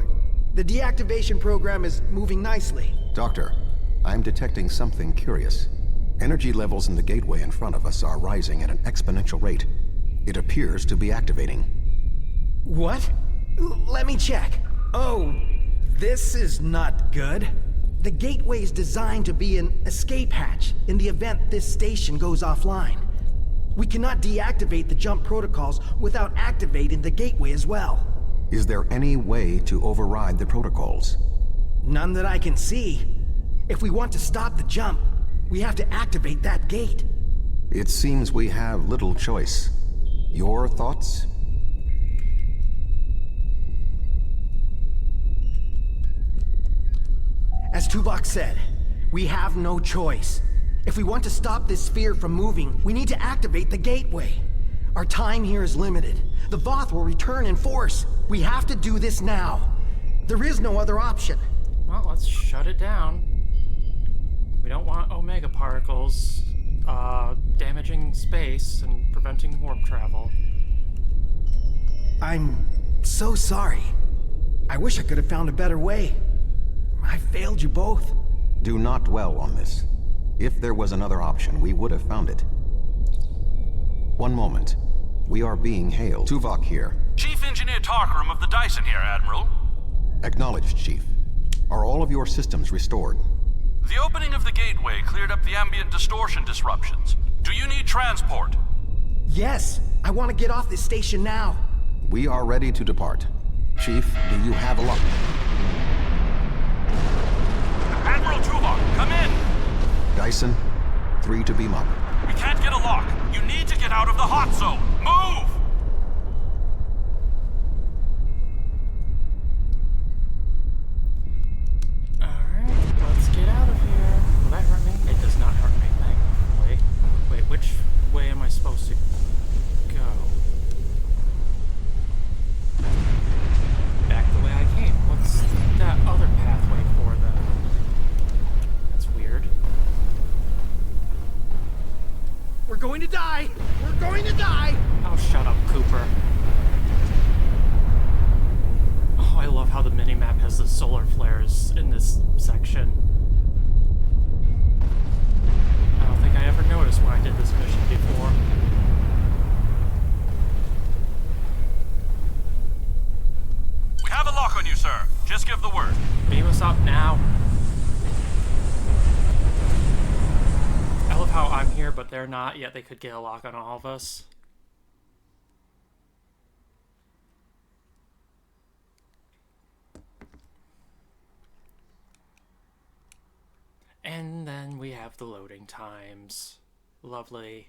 The deactivation program is moving nicely. Doctor, I'm detecting something curious. Energy levels in the gateway in front of us are rising at an exponential rate. It appears to be activating. What? Let me check. Oh, this is not good. The gateway is designed to be an escape hatch in the event this station goes offline. We cannot deactivate the jump protocols without activating the gateway as well. Is there any way to override the protocols? None that I can see. If we want to stop the jump, we have to activate that gate. It seems we have little choice. Your thoughts? As Tuvok said, we have no choice. If we want to stop this sphere from moving, we need to activate the gateway. Our time here is limited. The Voth will return in force. We have to do this now. There is no other option. Well, let's shut it down. We don't want Omega particles damaging space and preventing warp travel. I'm so sorry. I wish I could have found a better way. I failed you both. Do not dwell on this. If there was another option, we would have found it. One moment. We are being hailed. Tuvok here. Chief Engineer Tarkram of the Dyson here, Admiral. Acknowledged, Chief. Are all of your systems restored? The opening of the gateway cleared up the ambient distortion disruptions. Do you need transport? Yes, I want to get off this station now. We are ready to depart. Chief, do you have a lock? Admiral Tuvok, come in! Dyson, 3 to beam up. We can't get a lock. You need to get out of the hot zone. Move! Alright, let's get out of here. Will that hurt me? It does not hurt me, thankfully. Wait, which way am I supposed to go? Back the way I came. What's that other pathway for then? That's weird. We're going to die! We're going to die! Oh, shut up, Cooper. Oh, I love how the minimap has the solar flares in this section. I don't think I ever noticed when I did this mission before. We have a lock on you, sir. Just give the word. Beam us up now. I love how I'm here, but they're not, yet they could get a lock on all of us. have the loading times. Lovely.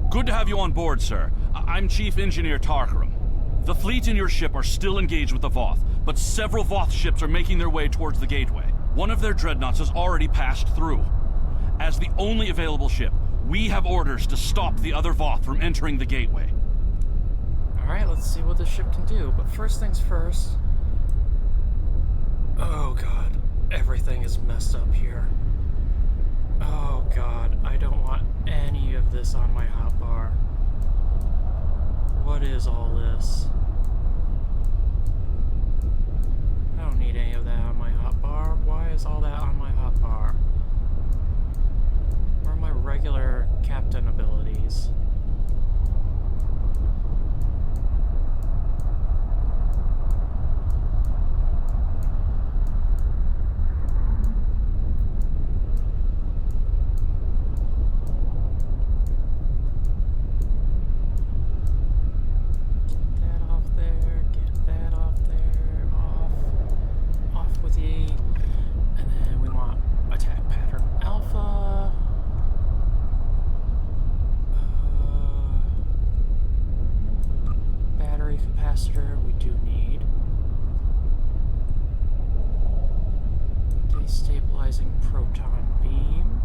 Good to have you on board, sir. I'm Chief Engineer Tarkaram. The fleet and your ship are still engaged with the Voth, but several Voth ships are making their way towards the gateway. One of their dreadnoughts has already passed through. As the only available ship, we have orders to stop the other Voth from entering the gateway. Alright, let's see what this ship can do, but first things first... Oh god, everything is messed up here. Oh god, I don't want any of this on my hotbar. What is all this? I don't need any of that on my hotbar. Why is all that on my hotbar? Where are my regular captain abilities? We do need destabilizing proton beam.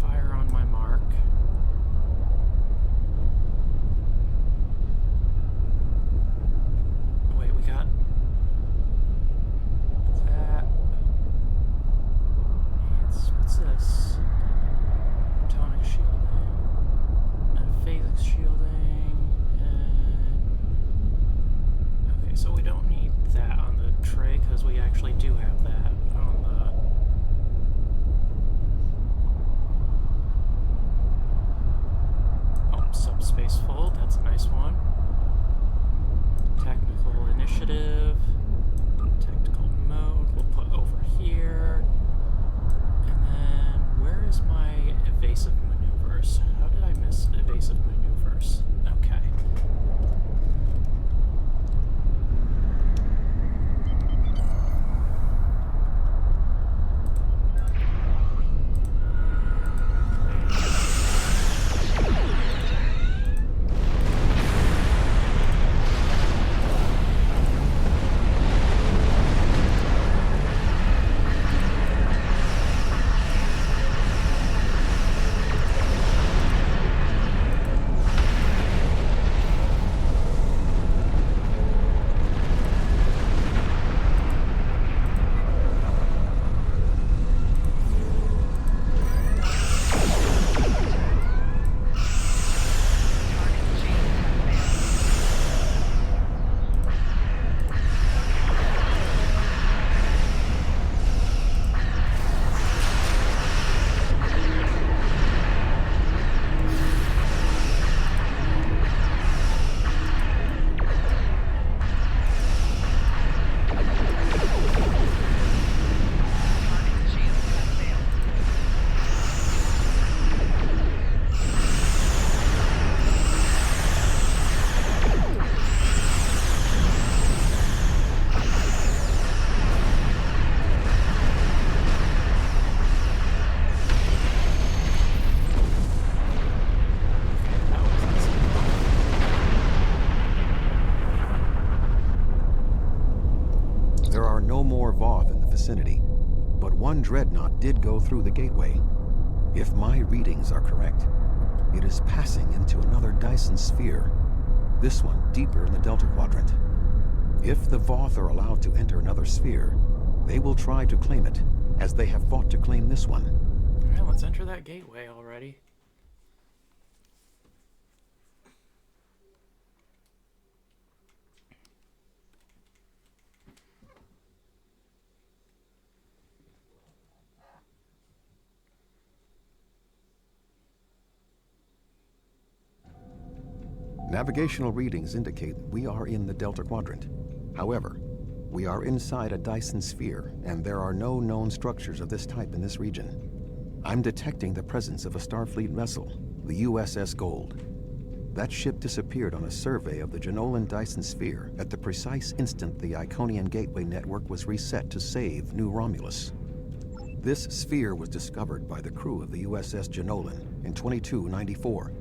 Fire on my mark. Wait, we got that. What's this? Protonic shielding, metaphasic shielding, and... Okay, so we don't need that on the tray, because we actually do have that on the... Oh, subspace fold, that's a nice one. Technical initiative, tactical mode, we'll put over here. Where is my evasive maneuvers? How did I miss evasive maneuvers? Okay. Vicinity, but one dreadnought did go through the gateway. If my readings are correct, it is passing into another Dyson sphere, this one deeper in the Delta Quadrant. If the Voth are allowed to enter another sphere, they will try to claim it, as they have fought to claim this one. Alright, let's enter that gateway already. Navigational readings indicate we are in the Delta Quadrant. However, we are inside a Dyson sphere, and there are no known structures of this type in this region. I'm detecting the presence of a Starfleet vessel, the USS Gold. That ship disappeared on a survey of the Jenolan Dyson sphere at the precise instant the Iconian Gateway network was reset to save New Romulus. This sphere was discovered by the crew of the USS Jenolan in 2294.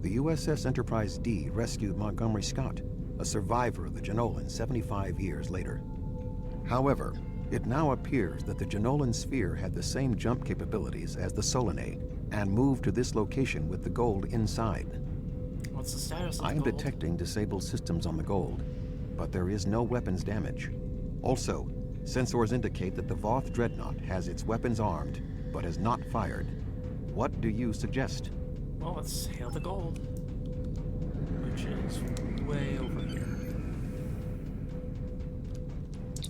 The USS Enterprise D rescued Montgomery Scott, a survivor of the Jenolan 75 years later. However, it now appears that the Jenolan sphere had the same jump capabilities as the Solanae and moved to this location with the Gold inside. What's the status of the I am Gold? detecting disabled systems on the Gold, but there is no weapons damage. Also, sensors indicate that the Voth Dreadnought has its weapons armed, but has not fired. What do you suggest? Well, let's hail the Gold, which is way over here.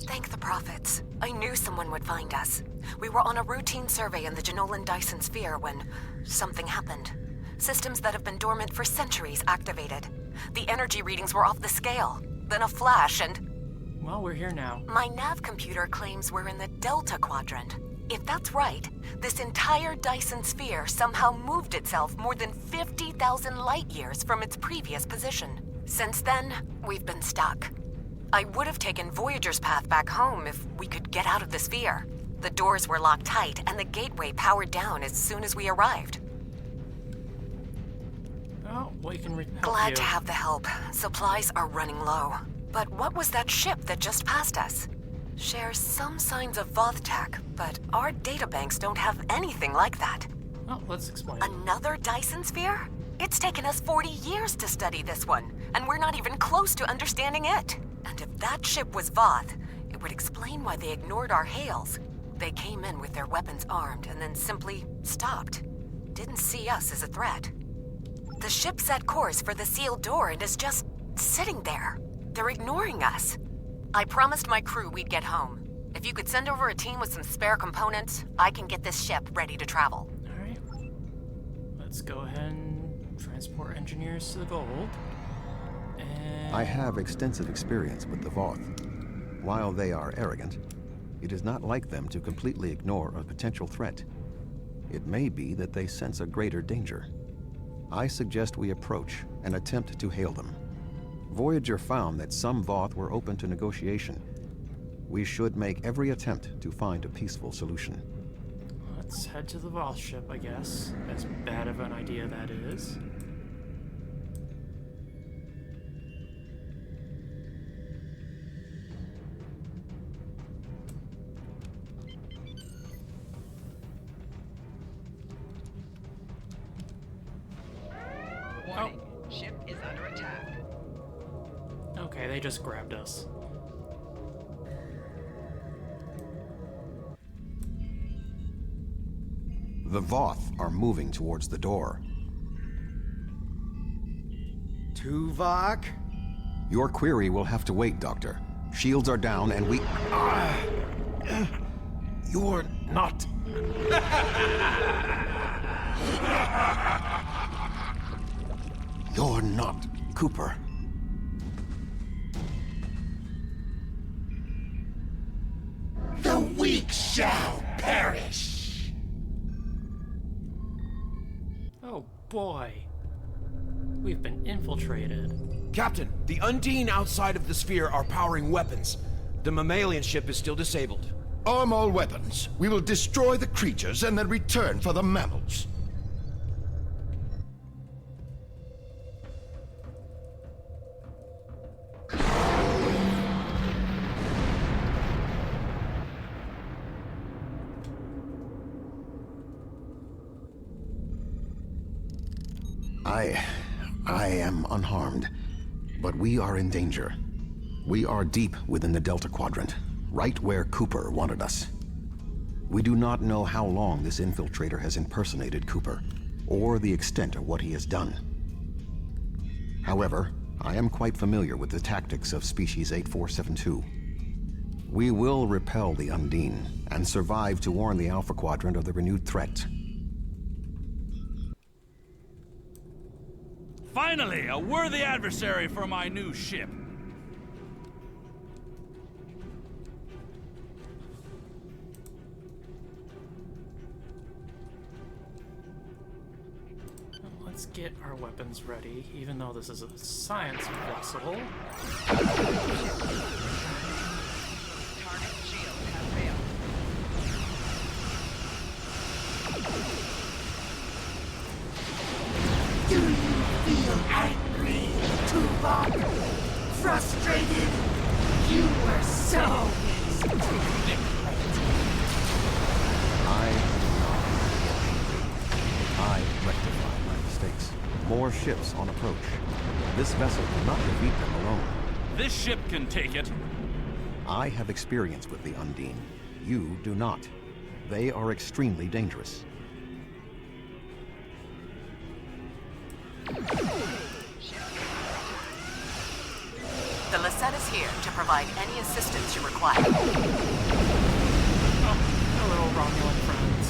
Thank the prophets. I knew someone would find us. We were on a routine survey in the Jenolan Dyson sphere when something happened. Systems that have been dormant for centuries activated. The energy readings were off the scale. Then a flash and... Well, we're here now. My nav computer claims we're in the Delta Quadrant. If that's right, this entire Dyson sphere somehow moved itself more than 50,000 light-years from its previous position. Since then, we've been stuck. I would have taken Voyager's path back home if we could get out of the sphere. The doors were locked tight and the gateway powered down as soon as we arrived. Oh, we can help Glad you. to have the help. Supplies are running low. But what was that ship that just passed us? Shares some signs of Voth tech, but our databanks don't have anything like that. Oh, let's explain. Another Dyson sphere? It's taken us 40 years to study this one, and we're not even close to understanding it. And if that ship was Voth, it would explain why they ignored our hails. They came in with their weapons armed and then simply stopped. Didn't see us as a threat. The ship set course for the sealed door and is just sitting there. They're ignoring us. I promised my crew we'd get home. If you could send over a team with some spare components, I can get this ship ready to travel. Alright. Let's go ahead and transport engineers to the Gold. And... I have extensive experience with the Voth. While they are arrogant, it is not like them to completely ignore a potential threat. It may be that they sense a greater danger. I suggest we approach and attempt to hail them. Voyager found that some Voth were open to negotiation. We should make every attempt to find a peaceful solution. Let's head to the Voth ship, I guess. As bad of an idea that is. Warning. Ship is under attack. Okay, they just grabbed us. The Voth are moving towards the door. Tuvok? Your query will have to wait, Doctor. Shields are down and we... You're not. You're not Cooper. The weak shall perish. Oh boy. We've been infiltrated. Captain, the Undine outside of the sphere are powering weapons. The mammalian ship is still disabled. Arm all weapons. We will destroy the creatures and then return for the mammals. I am unharmed, but we are in danger. We are deep within the Delta Quadrant, right where Cooper wanted us. We do not know how long this infiltrator has impersonated Cooper, or the extent of what he has done. However, I am quite familiar with the tactics of Species 8472. We will repel the Undine, and survive to warn the Alpha Quadrant of the renewed threat. Finally, a worthy adversary for my new ship. Let's get our weapons ready, even though this is a science vessel. Target shields have failed. Do you feel angry, Tuvok? Frustrated? You were so easy to manipulate. I rectify my mistakes. More ships on approach. This vessel cannot defeat them alone. This ship can take it. I have experience with the Undine. You do not. They are extremely dangerous. The Lisette is here to provide any assistance you require. Oh, hello, Romulan friends.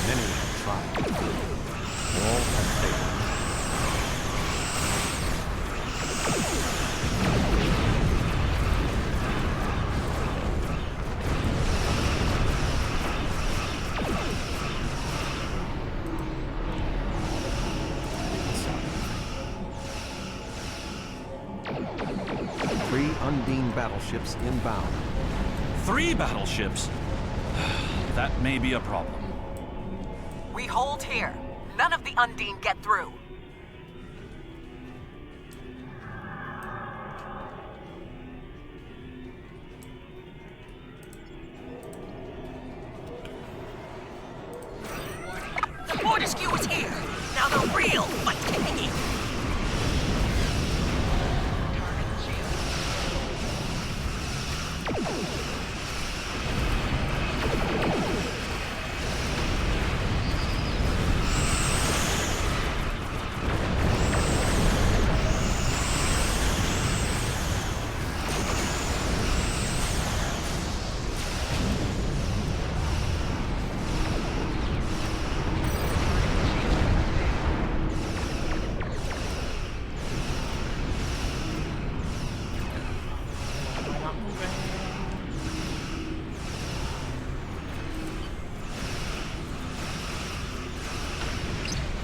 Many have tried. All have failed. Three Undine battleships inbound. 3 battleships? That may be a problem. We hold here. None of the Undine get through. The Fortescue is here. Now the real fight can begin. Target shield. Why not moving?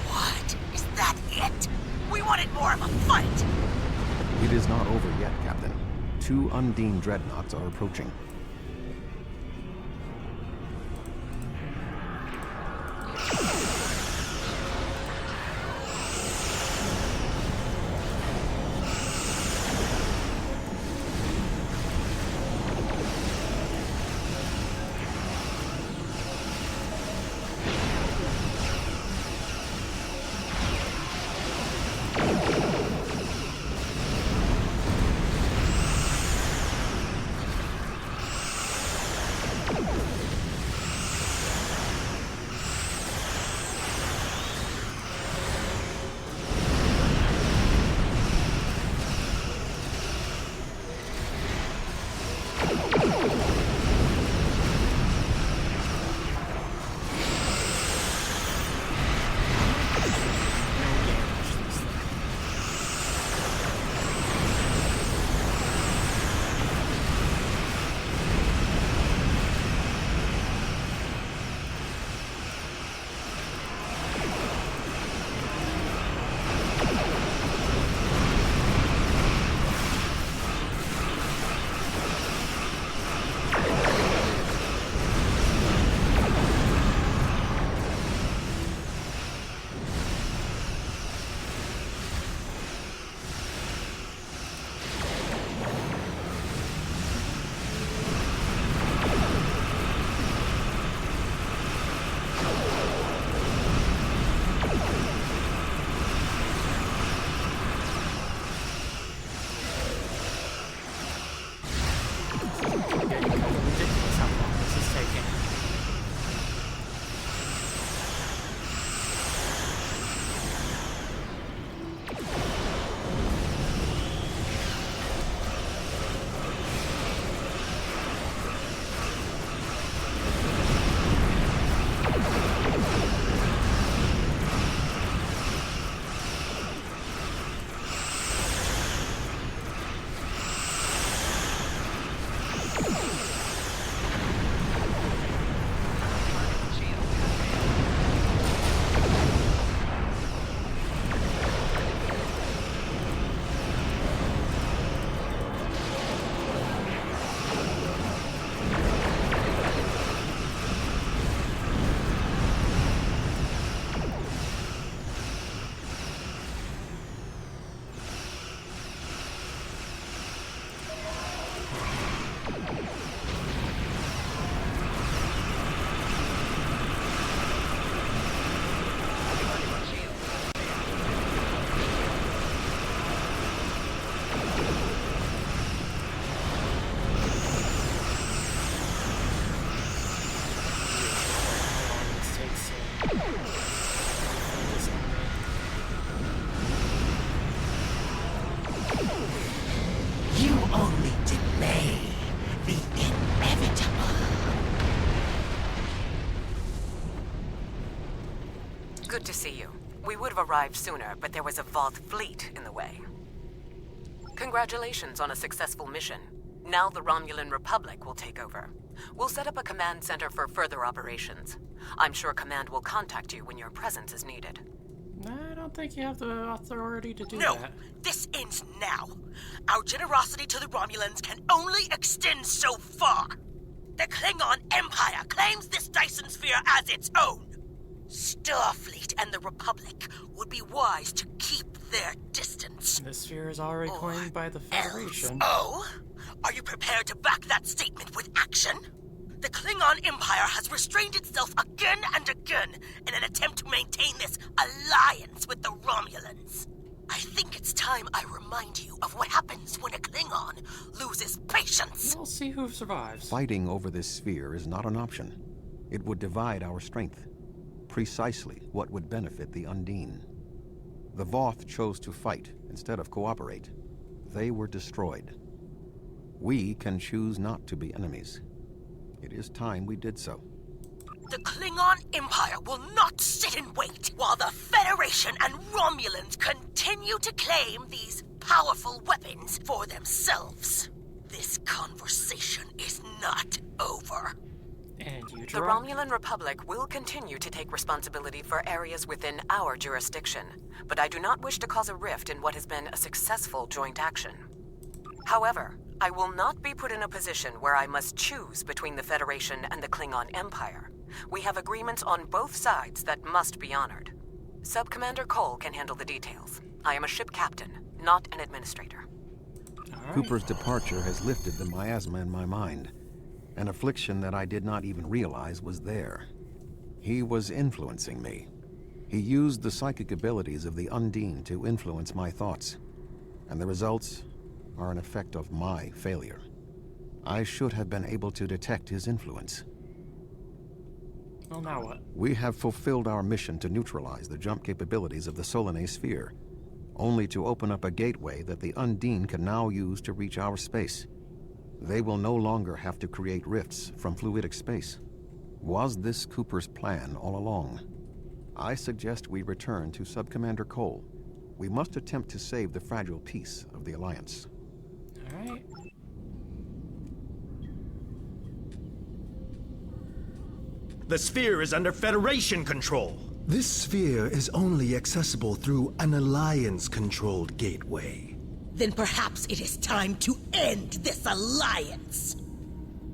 What? Is that it? We wanted more of a fight. It is not over yet, Captain. 2 Undine dreadnoughts are approaching. Good to see you. We would have arrived sooner, but there was a Voth fleet in the way. Congratulations on a successful mission. Now the Romulan Republic will take over. We'll set up a command center for further operations. I'm sure Command will contact you when your presence is needed. I don't think you have the authority to do No, that. this ends now. Our generosity to the Romulans can only extend so far. The Klingon Empire claims this Dyson sphere as its own. Starfleet and the Republic would be wise to keep their distance. This sphere is already claimed by the Federation. Oh? Are you prepared to back that statement with action? The Klingon Empire has restrained itself again and again in an attempt to maintain this alliance with the Romulans. I think it's time I remind you of what happens when a Klingon loses patience. We'll see who survives. Fighting over this sphere is not an option. It would divide our strength. Precisely what would benefit the Undine. The Voth chose to fight instead of cooperate. They were destroyed. We can choose not to be enemies. It is time we did so. The Klingon Empire will not sit and wait while the Federation and Romulans continue to claim these powerful weapons for themselves. This conversation is not over. And you The Romulan Republic will continue to take responsibility for areas within our jurisdiction, but I do not wish to cause a rift in what has been a successful joint action. However, I will not be put in a position where I must choose between the Federation and the Klingon Empire. We have agreements on both sides that must be honored. Sub-Commander Cole can handle the details. I am a ship captain, not an administrator. Cooper's departure has lifted the miasma in my mind. An affliction that I did not even realize was there. He was influencing me. He used the psychic abilities of the Undine to influence my thoughts. And the results are an effect of my failure. I should have been able to detect his influence. Well, now what? We have fulfilled our mission to neutralize the jump capabilities of the Solanae sphere, only to open up a gateway that the Undine can now use to reach our space. They will no longer have to create rifts from fluidic space. Was this Cooper's plan all along? I suggest we return to Sub-Commander Cole. We must attempt to save the fragile peace of the Alliance. Alright. The sphere is under Federation control. This sphere is only accessible through an Alliance-controlled gateway. Then perhaps it is time to end this alliance.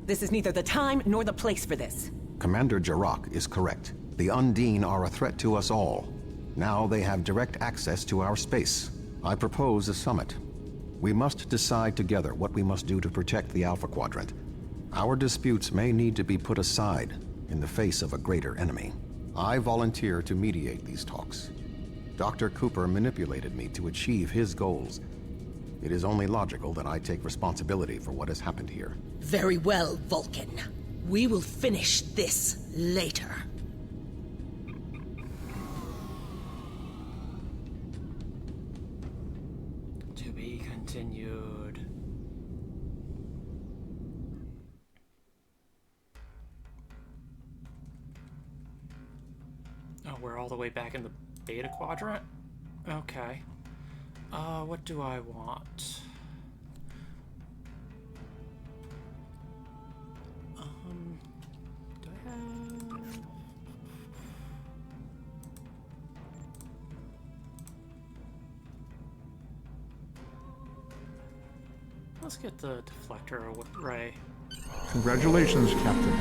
This is neither the time nor the place for this. Commander Jarrah is correct. The Undine are a threat to us all. Now they have direct access to our space. I propose a summit. We must decide together what we must do to protect the Alpha Quadrant. Our disputes may need to be put aside in the face of a greater enemy. I volunteer to mediate these talks. Dr. Cooper manipulated me to achieve his goals. It is only logical that I take responsibility for what has happened here. Very well, Vulcan. We will finish this later. To be continued. Oh, we're all the way back in the Beta Quadrant? Okay. What do I want? Do I have... Let's get the deflector ray. Congratulations, Captain.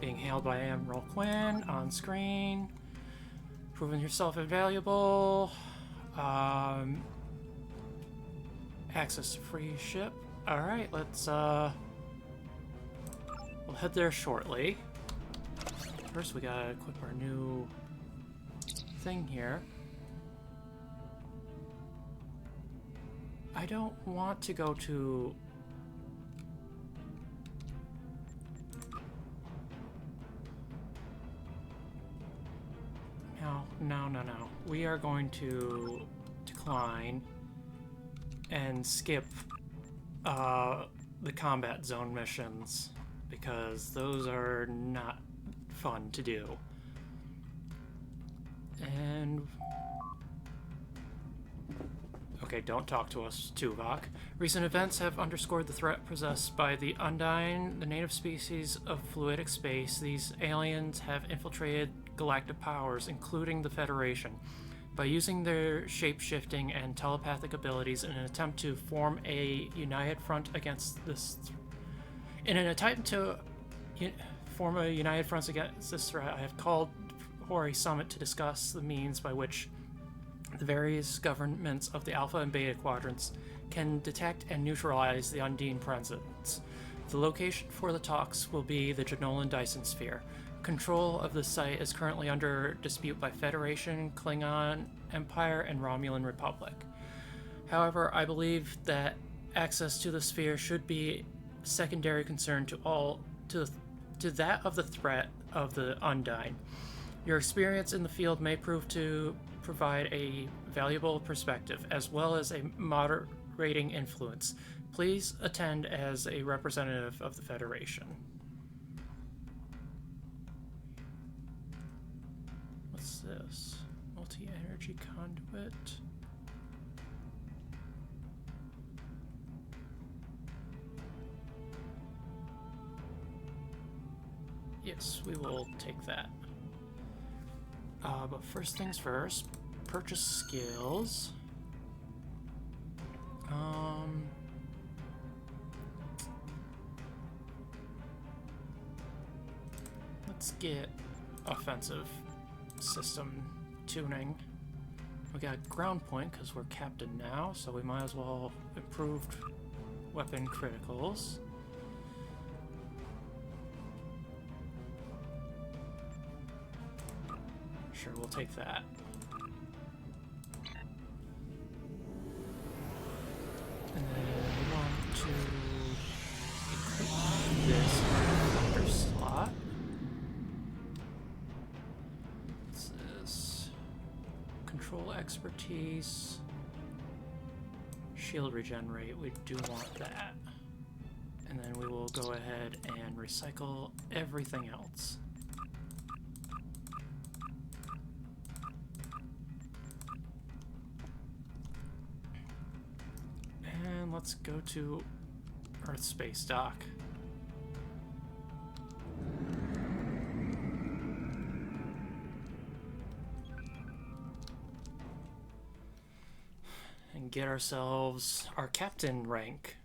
Being hailed by Admiral Quinn on screen. Proving yourself invaluable. Access to free ship. Alright, let's we'll head there shortly. First we gotta equip our new thing here. I don't want to go to... No. We are going to decline and skip the combat zone missions because those are not fun to do. And okay, don't talk to us, Tuvok. Recent events have underscored the threat possessed by the Undyne, the native species of fluidic space. These aliens have infiltrated galactic powers, including the Federation, by using their shape-shifting and telepathic abilities in an attempt to form a united front against this. In an attempt to form a united front against this threat, I have called for a summit to discuss the means by which the various governments of the Alpha and Beta quadrants can detect and neutralize the Undine presence. The location for the talks will be the Janolan Dyson sphere. Control of the site is currently under dispute by Federation, Klingon Empire, and Romulan Republic. However, I believe that access to the sphere should be secondary concern to that of the threat of the Undyne. Your experience in the field may prove to provide a valuable perspective, as well as a moderating influence. Please attend as a representative of the Federation. What's this? Multi-energy conduit? Yes, we will take that. But first things first, purchase skills. Let's get offensive system tuning. We got ground point because we're captain now, so we might as well improve weapon criticals. Sure, we'll take that. And then we want to equip this under slot. What's this? Control expertise. Shield regenerate, we do want that. And then we will go ahead and recycle everything else. And let's go to Earth Space Dock. And get ourselves our captain rank.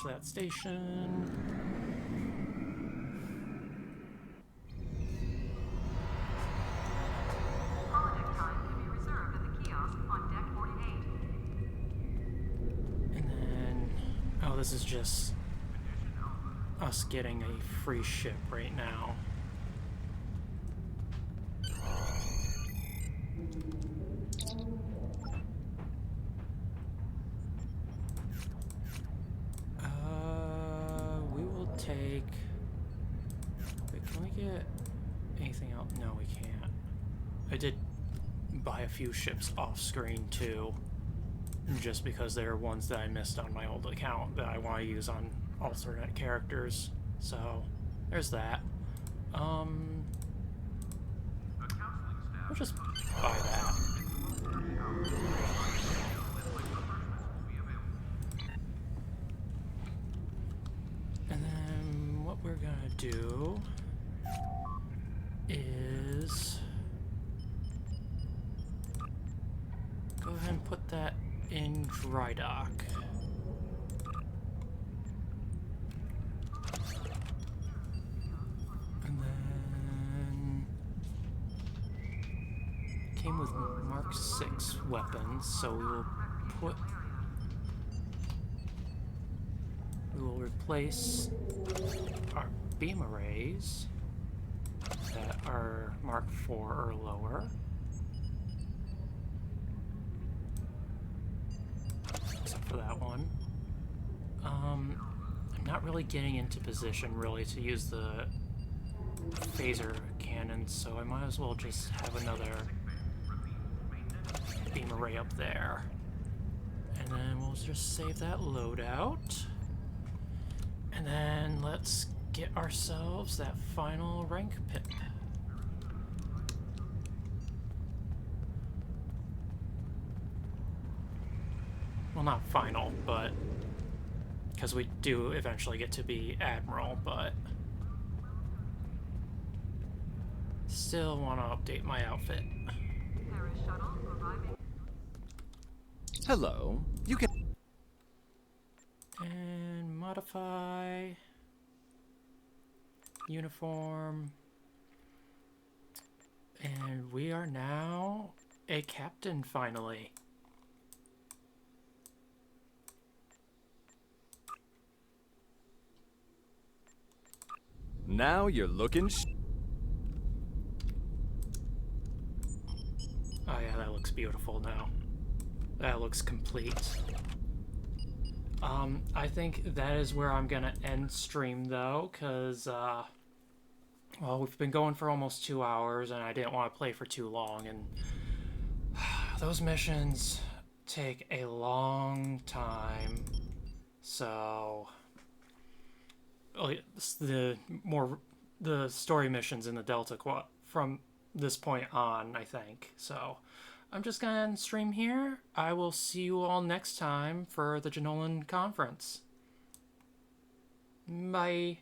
That station. Holodeck time can be reserved at the kiosk on deck 48. And then, oh, this is just us getting a free ship right now. Take... Wait, can we get anything else? No, we can't. I did buy a few ships off screen too, just because they're ones that I missed on my old account that I want to use on alternate characters. So, there's that. We'll just buy that. And then what we're gonna do is go ahead and put that in dry dock. And then came with Mark 6 weapons, so we will replace our beam arrays that are Mark 4 or lower. for that one. I'm not really getting into position, really, to use the phaser cannon, so I might as well just have another beam array up there. And then we'll just save that loadout. And then let's get ourselves that final rank pip. Well, not final, but because we do eventually get to be Admiral, but still want to update my outfit. Hello. You can... And modify uniform. And we are now a captain, finally. Now you're looking Oh yeah, that looks beautiful now. That looks complete. I think that is where I'm gonna end stream though, because, well, we've been going for almost 2 hours and I didn't want to play for too long, and those missions take a long time, so the story missions in the Delta Quad from this point on, I think. So I'm just gonna end stream here. I will see you all next time for the Janolan conference. Bye.